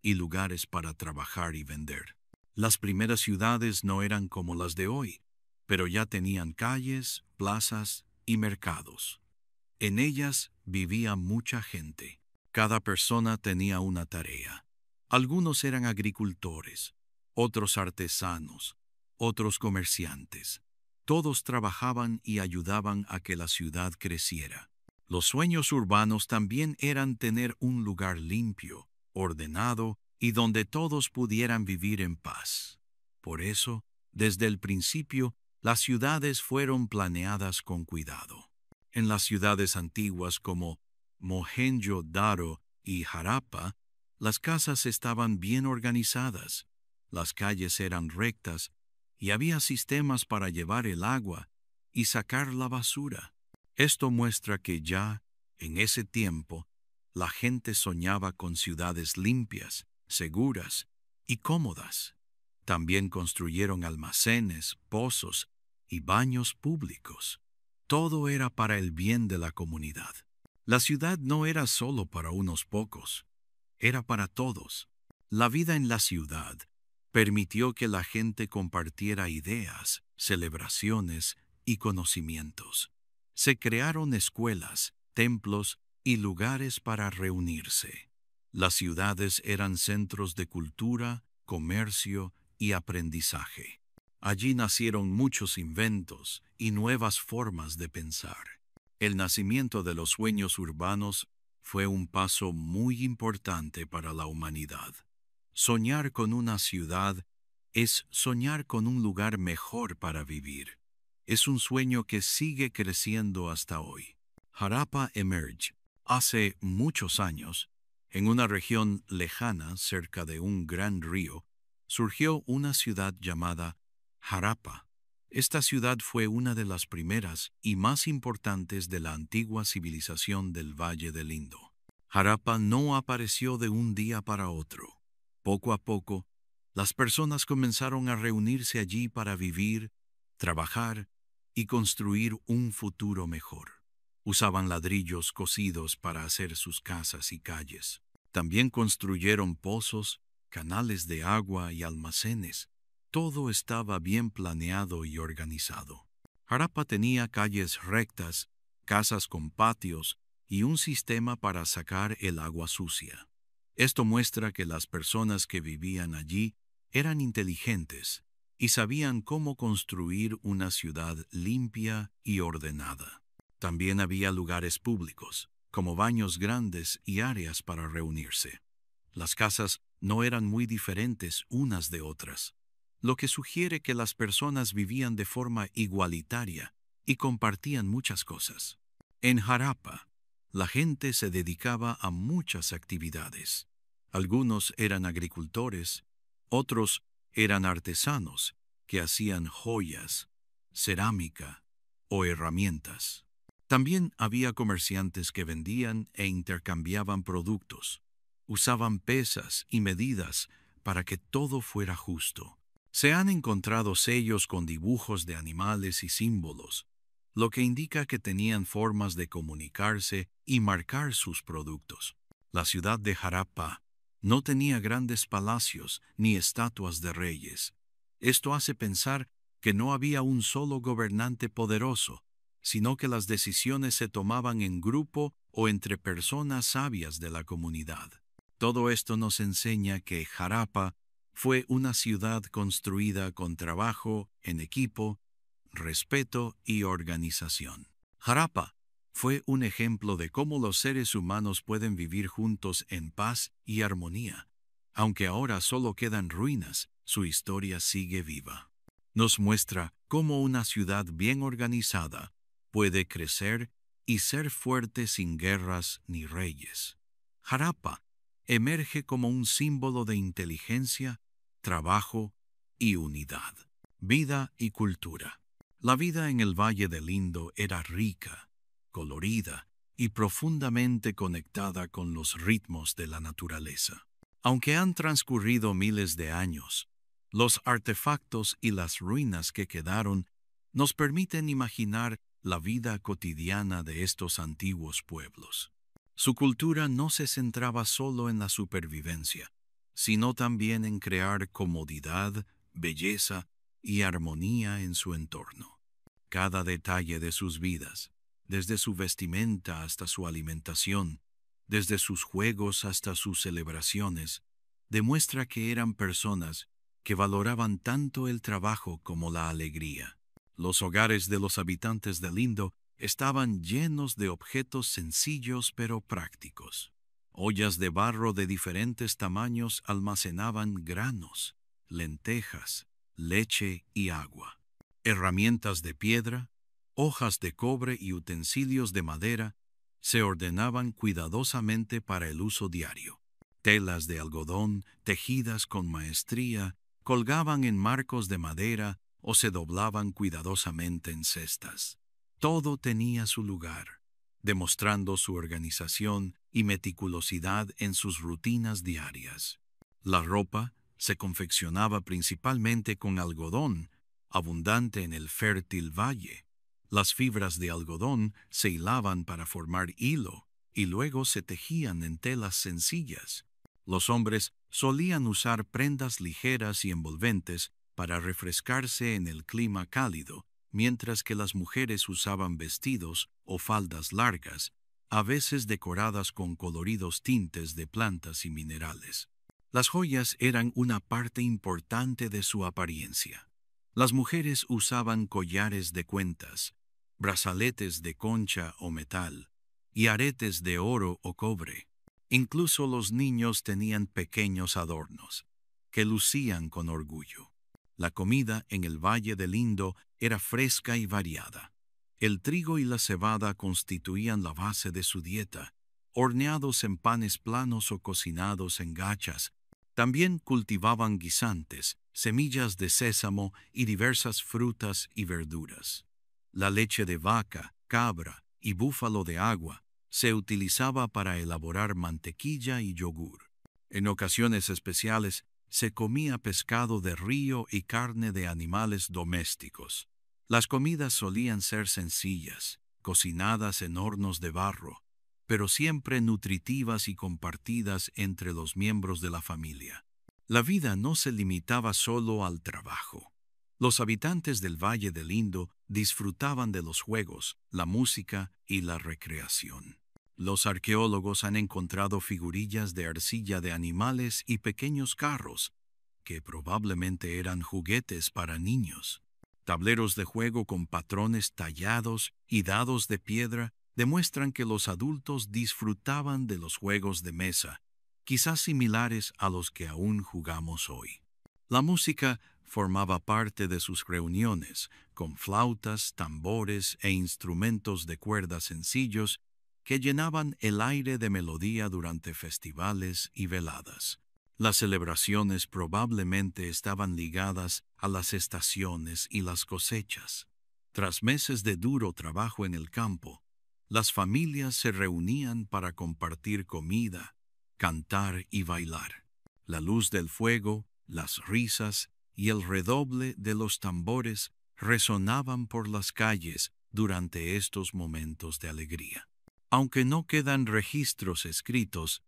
y lugares para trabajar y vender. Las primeras ciudades no eran como las de hoy, pero ya tenían calles, plazas y mercados. En ellas vivía mucha gente. Cada persona tenía una tarea. Algunos eran agricultores, otros artesanos, otros comerciantes. Todos trabajaban y ayudaban a que la ciudad creciera. Los sueños urbanos también eran tener un lugar limpio, ordenado y donde todos pudieran vivir en paz. Por eso, desde el principio, las ciudades fueron planeadas con cuidado. En las ciudades antiguas como Mohenjo-Daro y Harappa, las casas estaban bien organizadas, las calles eran rectas y había sistemas para llevar el agua y sacar la basura. Esto muestra que ya, en ese tiempo, la gente soñaba con ciudades limpias, seguras y cómodas. También construyeron almacenes, pozos y baños públicos. Todo era para el bien de la comunidad. La ciudad no era solo para unos pocos, era para todos. La vida en la ciudad permitió que la gente compartiera ideas, celebraciones y conocimientos. Se crearon escuelas, templos y lugares para reunirse. Las ciudades eran centros de cultura, comercio y aprendizaje. Allí nacieron muchos inventos y nuevas formas de pensar. El nacimiento de los sueños urbanos fue un paso muy importante para la humanidad. Soñar con una ciudad es soñar con un lugar mejor para vivir. Es un sueño que sigue creciendo hasta hoy. Harappa emerge hace muchos años. En una región lejana, cerca de un gran río, surgió una ciudad llamada Harappa. Esta ciudad fue una de las primeras y más importantes de la antigua civilización del Valle del Indo. Harappa no apareció de un día para otro. Poco a poco, las personas comenzaron a reunirse allí para vivir, trabajar y construir un futuro mejor. Usaban ladrillos cocidos para hacer sus casas y calles. También construyeron pozos, canales de agua y almacenes. Todo estaba bien planeado y organizado. Harappa tenía calles rectas, casas con patios y un sistema para sacar el agua sucia. Esto muestra que las personas que vivían allí eran inteligentes y sabían cómo construir una ciudad limpia y ordenada. También había lugares públicos, como baños grandes y áreas para reunirse. Las casas no eran muy diferentes unas de otras, lo que sugiere que las personas vivían de forma igualitaria y compartían muchas cosas. En Harappa, la gente se dedicaba a muchas actividades. Algunos eran agricultores, otros eran artesanos que hacían joyas, cerámica o herramientas. También había comerciantes que vendían e intercambiaban productos. Usaban pesas y medidas para que todo fuera justo. Se han encontrado sellos con dibujos de animales y símbolos, lo que indica que tenían formas de comunicarse y marcar sus productos. La ciudad de Harappa no tenía grandes palacios ni estatuas de reyes. Esto hace pensar que no había un solo gobernante poderoso, sino que las decisiones se tomaban en grupo o entre personas sabias de la comunidad. Todo esto nos enseña que Harappa fue una ciudad construida con trabajo en equipo, respeto y organización. Harappa fue un ejemplo de cómo los seres humanos pueden vivir juntos en paz y armonía. Aunque ahora solo quedan ruinas, su historia sigue viva. Nos muestra cómo una ciudad bien organizada puede crecer y ser fuerte sin guerras ni reyes. Harappa emerge como un símbolo de inteligencia, trabajo y unidad. Vida y cultura. La vida en el Valle del Indo era rica, colorida y profundamente conectada con los ritmos de la naturaleza. Aunque han transcurrido miles de años, los artefactos y las ruinas que quedaron nos permiten imaginar la vida cotidiana de estos antiguos pueblos. Su cultura no se centraba solo en la supervivencia, sino también en crear comodidad, belleza y armonía en su entorno. Cada detalle de sus vidas, desde su vestimenta hasta su alimentación, desde sus juegos hasta sus celebraciones, demuestra que eran personas que valoraban tanto el trabajo como la alegría. Los hogares de los habitantes del Indo estaban llenos de objetos sencillos pero prácticos. Ollas de barro de diferentes tamaños almacenaban granos, lentejas, leche y agua. Herramientas de piedra, hojas de cobre y utensilios de madera se ordenaban cuidadosamente para el uso diario. Telas de algodón, tejidas con maestría, colgaban en marcos de madera o se doblaban cuidadosamente en cestas. Todo tenía su lugar, demostrando su organización y meticulosidad en sus rutinas diarias. La ropa se confeccionaba principalmente con algodón, abundante en el fértil valle. Las fibras de algodón se hilaban para formar hilo y luego se tejían en telas sencillas. Los hombres solían usar prendas ligeras y envolventes para refrescarse en el clima cálido, mientras que las mujeres usaban vestidos o faldas largas, a veces decoradas con coloridos tintes de plantas y minerales. Las joyas eran una parte importante de su apariencia. Las mujeres usaban collares de cuentas, brazaletes de concha o metal, y aretes de oro o cobre. Incluso los niños tenían pequeños adornos, que lucían con orgullo. La comida en el Valle del Indo era fresca y variada. El trigo y la cebada constituían la base de su dieta, horneados en panes planos o cocinados en gachas. También cultivaban guisantes, semillas de sésamo y diversas frutas y verduras. La leche de vaca, cabra y búfalo de agua se utilizaba para elaborar mantequilla y yogur. En ocasiones especiales se comía pescado de río y carne de animales domésticos. Las comidas solían ser sencillas, cocinadas en hornos de barro, pero siempre nutritivas y compartidas entre los miembros de la familia. La vida no se limitaba solo al trabajo. Los habitantes del Valle del Indo disfrutaban de los juegos, la música y la recreación. Los arqueólogos han encontrado figurillas de arcilla de animales y pequeños carros, que probablemente eran juguetes para niños. Tableros de juego con patrones tallados y dados de piedra demuestran que los adultos disfrutaban de los juegos de mesa, quizás similares a los que aún jugamos hoy. La música formaba parte de sus reuniones, con flautas, tambores e instrumentos de cuerda sencillos que llenaban el aire de melodía durante festivales y veladas. Las celebraciones probablemente estaban ligadas a las estaciones y las cosechas. Tras meses de duro trabajo en el campo, las familias se reunían para compartir comida, cantar y bailar. La luz del fuego, las risas y el redoble de los tambores resonaban por las calles durante estos momentos de alegría. Aunque no quedan registros escritos,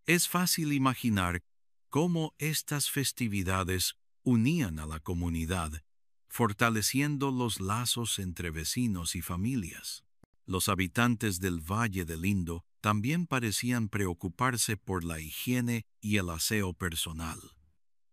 es fácil imaginar cómo estas festividades unían a la comunidad, fortaleciendo los lazos entre vecinos y familias. Los habitantes del Valle del Indo también parecían preocuparse por la higiene y el aseo personal.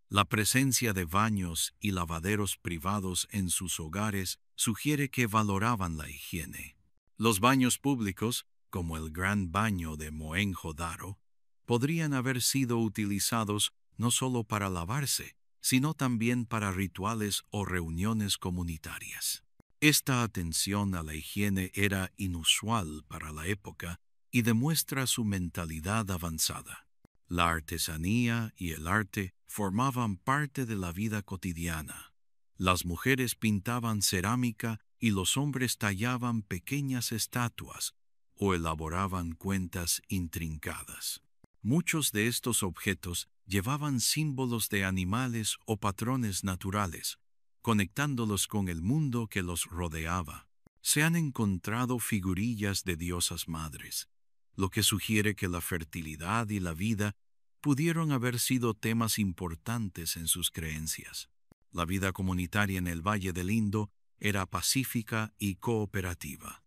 La presencia de baños y lavaderos privados en sus hogares sugiere que valoraban la higiene. Los baños públicos, como el Gran Baño de Mohenjo-Daro, podrían haber sido utilizados no solo para lavarse, sino también para rituales o reuniones comunitarias. Esta atención a la higiene era inusual para la época y demuestra su mentalidad avanzada. La artesanía y el arte formaban parte de la vida cotidiana. Las mujeres pintaban cerámica y los hombres tallaban pequeñas estatuas o elaboraban cuentas intrincadas. Muchos de estos objetos llevaban símbolos de animales o patrones naturales, conectándolos con el mundo que los rodeaba. Se han encontrado figurillas de diosas madres, lo que sugiere que la fertilidad y la vida pudieron haber sido temas importantes en sus creencias. La vida comunitaria en el Valle del Indo era pacífica y cooperativa.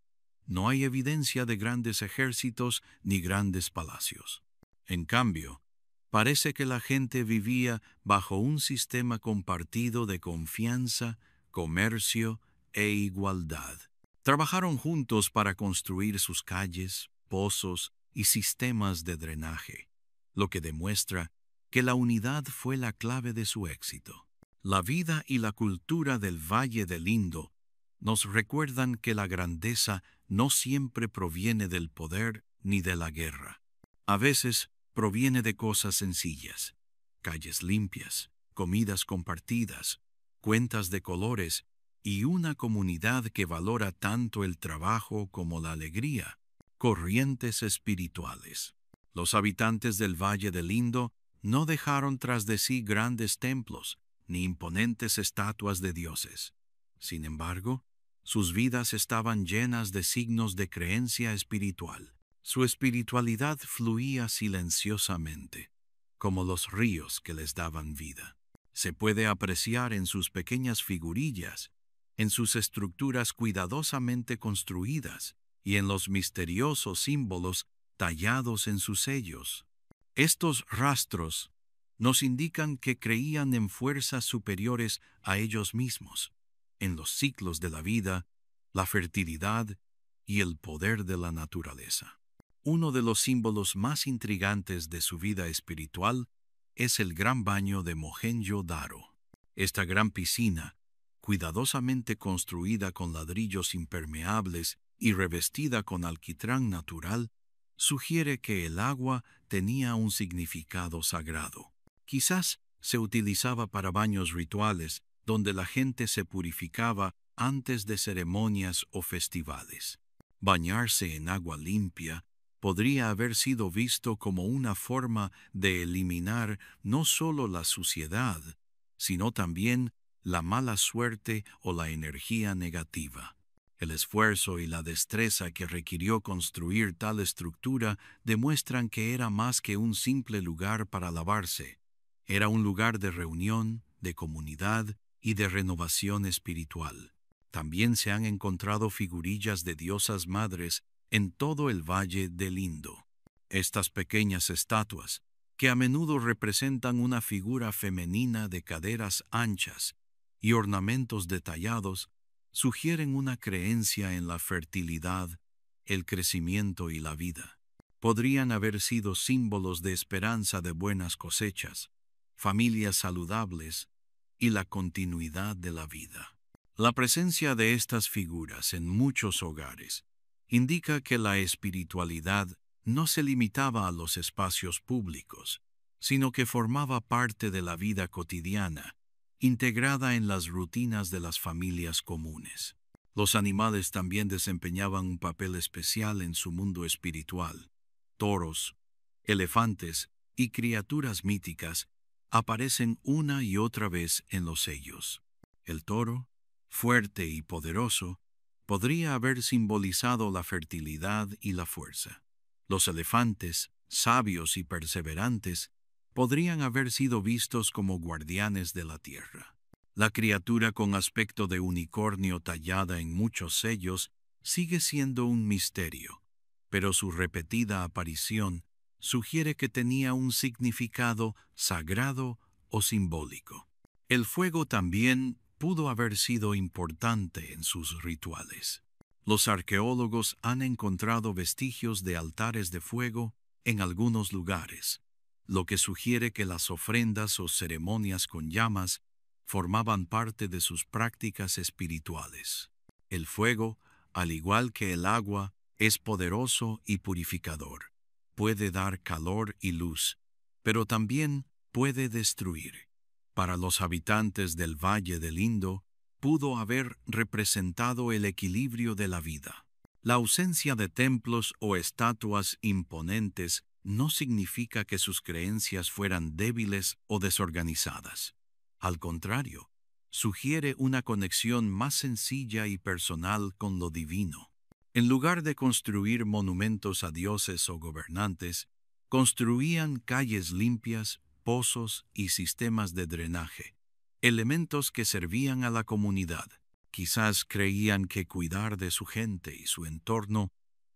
No hay evidencia de grandes ejércitos ni grandes palacios. En cambio, parece que la gente vivía bajo un sistema compartido de confianza, comercio e igualdad. Trabajaron juntos para construir sus calles, pozos y sistemas de drenaje, lo que demuestra que la unidad fue la clave de su éxito. La vida y la cultura del Valle del Indo nos recuerdan que la grandeza no siempre proviene del poder ni de la guerra. A veces proviene de cosas sencillas: calles limpias, comidas compartidas, cuentas de colores y una comunidad que valora tanto el trabajo como la alegría. Corrientes espirituales. Los habitantes del Valle del Indo no dejaron tras de sí grandes templos ni imponentes estatuas de dioses. Sin embargo, sus vidas estaban llenas de signos de creencia espiritual. Su espiritualidad fluía silenciosamente, como los ríos que les daban vida. Se puede apreciar en sus pequeñas figurillas, en sus estructuras cuidadosamente construidas y en los misteriosos símbolos tallados en sus sellos. Estos rastros nos indican que creían en fuerzas superiores a ellos mismos, en los ciclos de la vida, la fertilidad y el poder de la naturaleza. Uno de los símbolos más intrigantes de su vida espiritual es el gran baño de Mohenjo-Daro. Esta gran piscina, cuidadosamente construida con ladrillos impermeables y revestida con alquitrán natural, sugiere que el agua tenía un significado sagrado. Quizás se utilizaba para baños rituales donde la gente se purificaba antes de ceremonias o festivales. Bañarse en agua limpia podría haber sido visto como una forma de eliminar no solo la suciedad, sino también la mala suerte o la energía negativa. El esfuerzo y la destreza que requirió construir tal estructura demuestran que era más que un simple lugar para lavarse. Era un lugar de reunión, de comunidad y de renovación espiritual. También se han encontrado figurillas de diosas madres en todo el Valle del Indo. Estas pequeñas estatuas, que a menudo representan una figura femenina de caderas anchas y ornamentos detallados, sugieren una creencia en la fertilidad, el crecimiento y la vida. Podrían haber sido símbolos de esperanza de buenas cosechas, familias saludables y la continuidad de la vida. La presencia de estas figuras en muchos hogares indica que la espiritualidad no se limitaba a los espacios públicos, sino que formaba parte de la vida cotidiana, integrada en las rutinas de las familias comunes. Los animales también desempeñaban un papel especial en su mundo espiritual. Toros, elefantes y criaturas míticas aparecen una y otra vez en los sellos. El toro, fuerte y poderoso, podría haber simbolizado la fertilidad y la fuerza. Los elefantes, sabios y perseverantes, podrían haber sido vistos como guardianes de la tierra. La criatura con aspecto de unicornio tallada en muchos sellos sigue siendo un misterio, pero su repetida aparición sugiere que tenía un significado sagrado o simbólico. El fuego también pudo haber sido importante en sus rituales. Los arqueólogos han encontrado vestigios de altares de fuego en algunos lugares, lo que sugiere que las ofrendas o ceremonias con llamas formaban parte de sus prácticas espirituales. El fuego, al igual que el agua, es poderoso y purificador. Puede dar calor y luz, pero también puede destruir. Para los habitantes del Valle del Indo, pudo haber representado el equilibrio de la vida. La ausencia de templos o estatuas imponentes no significa que sus creencias fueran débiles o desorganizadas. Al contrario, sugiere una conexión más sencilla y personal con lo divino. En lugar de construir monumentos a dioses o gobernantes, construían calles limpias, pozos y sistemas de drenaje, elementos que servían a la comunidad. Quizás creían que cuidar de su gente y su entorno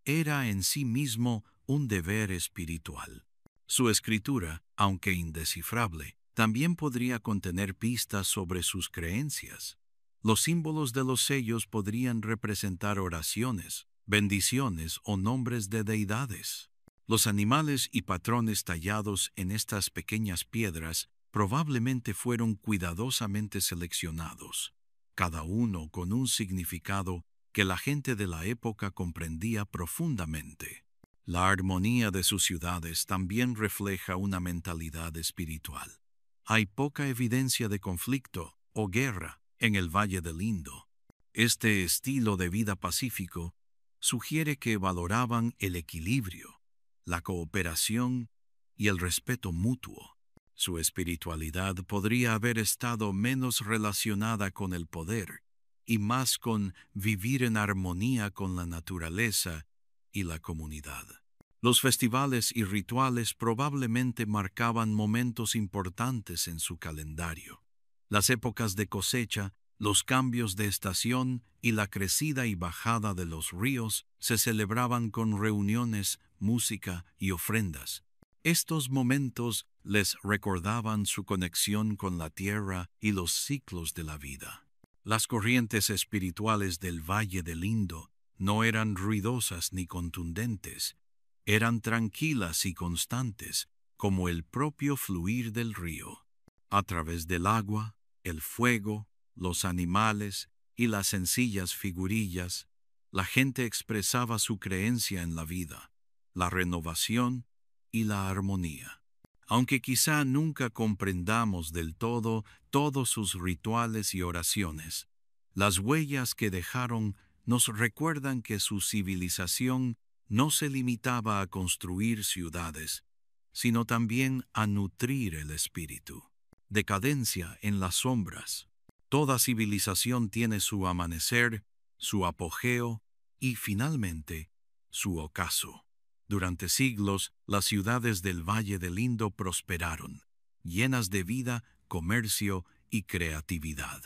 era en sí mismo un deber espiritual. Su escritura, aunque indescifrable, también podría contener pistas sobre sus creencias. Los símbolos de los sellos podrían representar oraciones, bendiciones o nombres de deidades. Los animales y patrones tallados en estas pequeñas piedras probablemente fueron cuidadosamente seleccionados, cada uno con un significado que la gente de la época comprendía profundamente. La armonía de sus ciudades también refleja una mentalidad espiritual. Hay poca evidencia de conflicto o guerra en el Valle del Indo. Este estilo de vida pacífico sugiere que valoraban el equilibrio, la cooperación y el respeto mutuo. Su espiritualidad podría haber estado menos relacionada con el poder y más con vivir en armonía con la naturaleza y la comunidad. Los festivales y rituales probablemente marcaban momentos importantes en su calendario. Las épocas de cosecha, los cambios de estación y la crecida y bajada de los ríos se celebraban con reuniones, música y ofrendas. Estos momentos les recordaban su conexión con la tierra y los ciclos de la vida. Las corrientes espirituales del Valle del Indo no eran ruidosas ni contundentes, eran tranquilas y constantes, como el propio fluir del río. A través del agua, el fuego, los animales y las sencillas figurillas, la gente expresaba su creencia en la vida, la renovación y la armonía. Aunque quizá nunca comprendamos del todo todos sus rituales y oraciones, las huellas que dejaron nos recuerdan que su civilización no se limitaba a construir ciudades, sino también a nutrir el espíritu. Decadencia en las sombras. Toda civilización tiene su amanecer, su apogeo y, finalmente, su ocaso. Durante siglos, las ciudades del Valle del Indo prosperaron, llenas de vida, comercio y creatividad.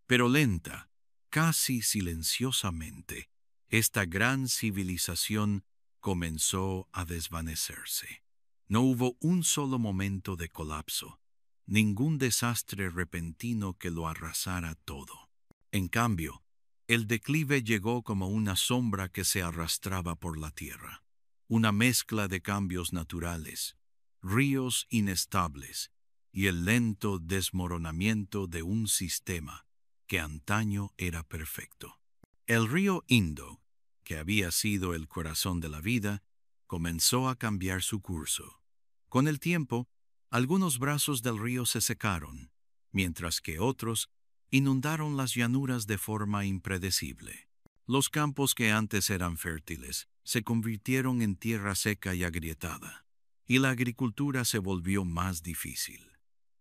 Pero lenta, casi silenciosamente, esta gran civilización comenzó a desvanecerse. No hubo un solo momento de colapso, ningún desastre repentino que lo arrasara todo. En cambio, el declive llegó como una sombra que se arrastraba por la tierra, una mezcla de cambios naturales, ríos inestables y el lento desmoronamiento de un sistema que antaño era perfecto. El río Indo, que había sido el corazón de la vida, comenzó a cambiar su curso. Con el tiempo, algunos brazos del río se secaron, mientras que otros inundaron las llanuras de forma impredecible. Los campos que antes eran fértiles se convirtieron en tierra seca y agrietada, y la agricultura se volvió más difícil.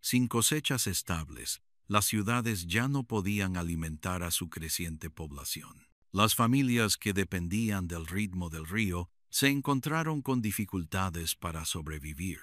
Sin cosechas estables, las ciudades ya no podían alimentar a su creciente población. Las familias que dependían del ritmo del río se encontraron con dificultades para sobrevivir.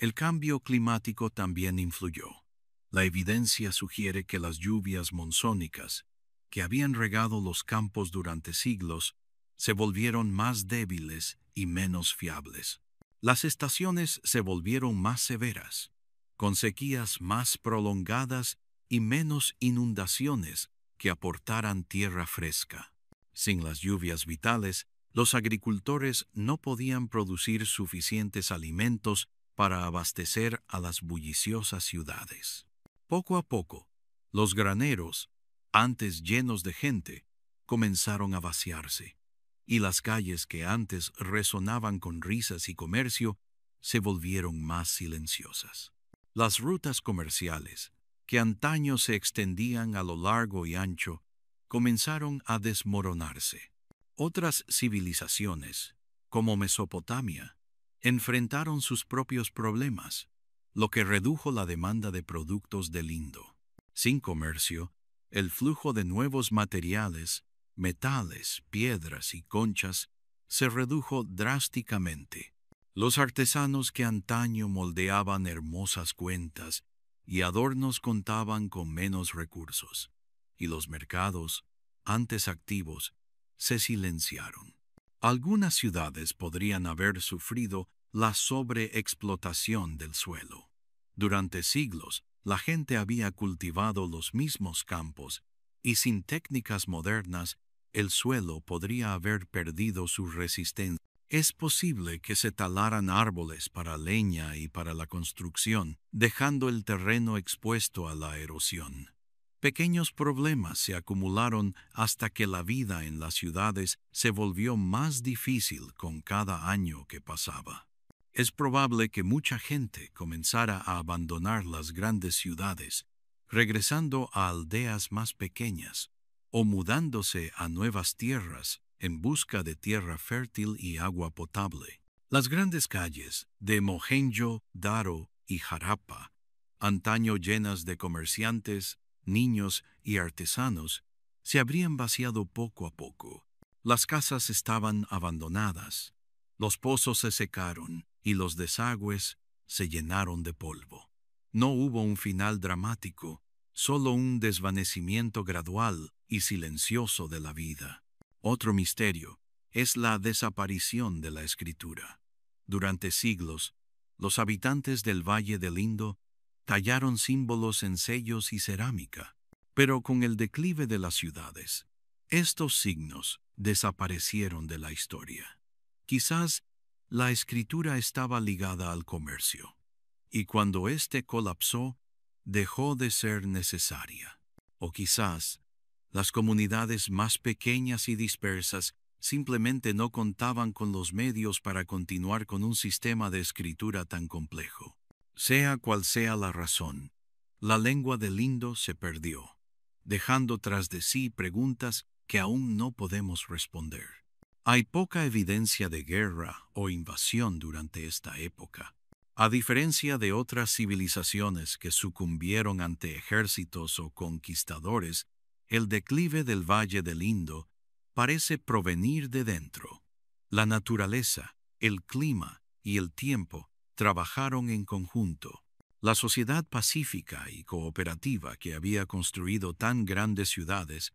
El cambio climático también influyó. La evidencia sugiere que las lluvias monzónicas, que habían regado los campos durante siglos, se volvieron más débiles y menos fiables. Las estaciones se volvieron más severas, con sequías más prolongadas y menos inundaciones que aportaran tierra fresca. Sin las lluvias vitales, los agricultores no podían producir suficientes alimentos para abastecer a las bulliciosas ciudades. Poco a poco, los graneros, antes llenos de gente, comenzaron a vaciarse, y las calles que antes resonaban con risas y comercio se volvieron más silenciosas. Las rutas comerciales, que antaño se extendían a lo largo y ancho, comenzaron a desmoronarse. Otras civilizaciones, como Mesopotamia, enfrentaron sus propios problemas, lo que redujo la demanda de productos del Indo. Sin comercio, el flujo de nuevos materiales, metales, piedras y conchas se redujo drásticamente. Los artesanos que antaño moldeaban hermosas cuentas y adornos contaban con menos recursos, y los mercados, antes activos, se silenciaron. Algunas ciudades podrían haber sufrido la sobreexplotación del suelo. Durante siglos, la gente había cultivado los mismos campos y sin técnicas modernas, el suelo podría haber perdido su resistencia. Es posible que se talaran árboles para leña y para la construcción, dejando el terreno expuesto a la erosión. Pequeños problemas se acumularon hasta que la vida en las ciudades se volvió más difícil con cada año que pasaba. Es probable que mucha gente comenzara a abandonar las grandes ciudades, regresando a aldeas más pequeñas o mudándose a nuevas tierras en busca de tierra fértil y agua potable. Las grandes calles de Mohenjo-Daro y Harappa, antaño llenas de comerciantes, niños y artesanos, se habrían vaciado poco a poco. Las casas estaban abandonadas, los pozos se secaron y los desagües se llenaron de polvo. No hubo un final dramático, solo un desvanecimiento gradual y silencioso de la vida. Otro misterio es la desaparición de la escritura. Durante siglos, los habitantes del Valle del Indo tallaron símbolos en sellos y cerámica, pero con el declive de las ciudades, estos signos desaparecieron de la historia. Quizás la escritura estaba ligada al comercio, y cuando éste colapsó, dejó de ser necesaria. O quizás las comunidades más pequeñas y dispersas simplemente no contaban con los medios para continuar con un sistema de escritura tan complejo. Sea cual sea la razón, la lengua del Indo se perdió, dejando tras de sí preguntas que aún no podemos responder. Hay poca evidencia de guerra o invasión durante esta época. A diferencia de otras civilizaciones que sucumbieron ante ejércitos o conquistadores, el declive del Valle del Indo parece provenir de dentro. La naturaleza, el clima y el tiempo trabajaron en conjunto. La sociedad pacífica y cooperativa que había construido tan grandes ciudades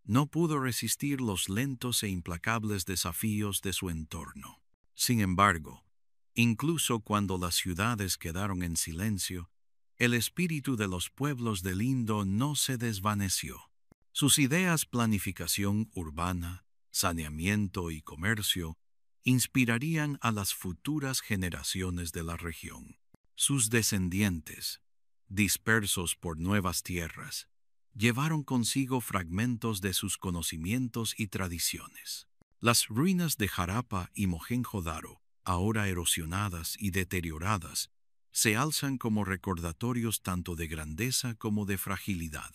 no pudo resistir los lentos e implacables desafíos de su entorno. Sin embargo, incluso cuando las ciudades quedaron en silencio, el espíritu de los pueblos del Indo no se desvaneció. Sus ideas planificación urbana, saneamiento y comercio inspirarían a las futuras generaciones de la región. Sus descendientes, dispersos por nuevas tierras, llevaron consigo fragmentos de sus conocimientos y tradiciones. Las ruinas de Harappa y Mohenjo-Daro, ahora erosionadas y deterioradas, se alzan como recordatorios tanto de grandeza como de fragilidad.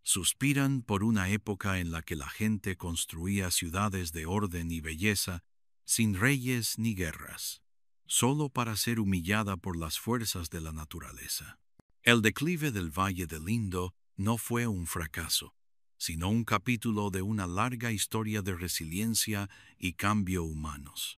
Suspiran por una época en la que la gente construía ciudades de orden y belleza, sin reyes ni guerras, solo para ser humillada por las fuerzas de la naturaleza. El declive del Valle del Indo no fue un fracaso, sino un capítulo de una larga historia de resiliencia y cambio humanos.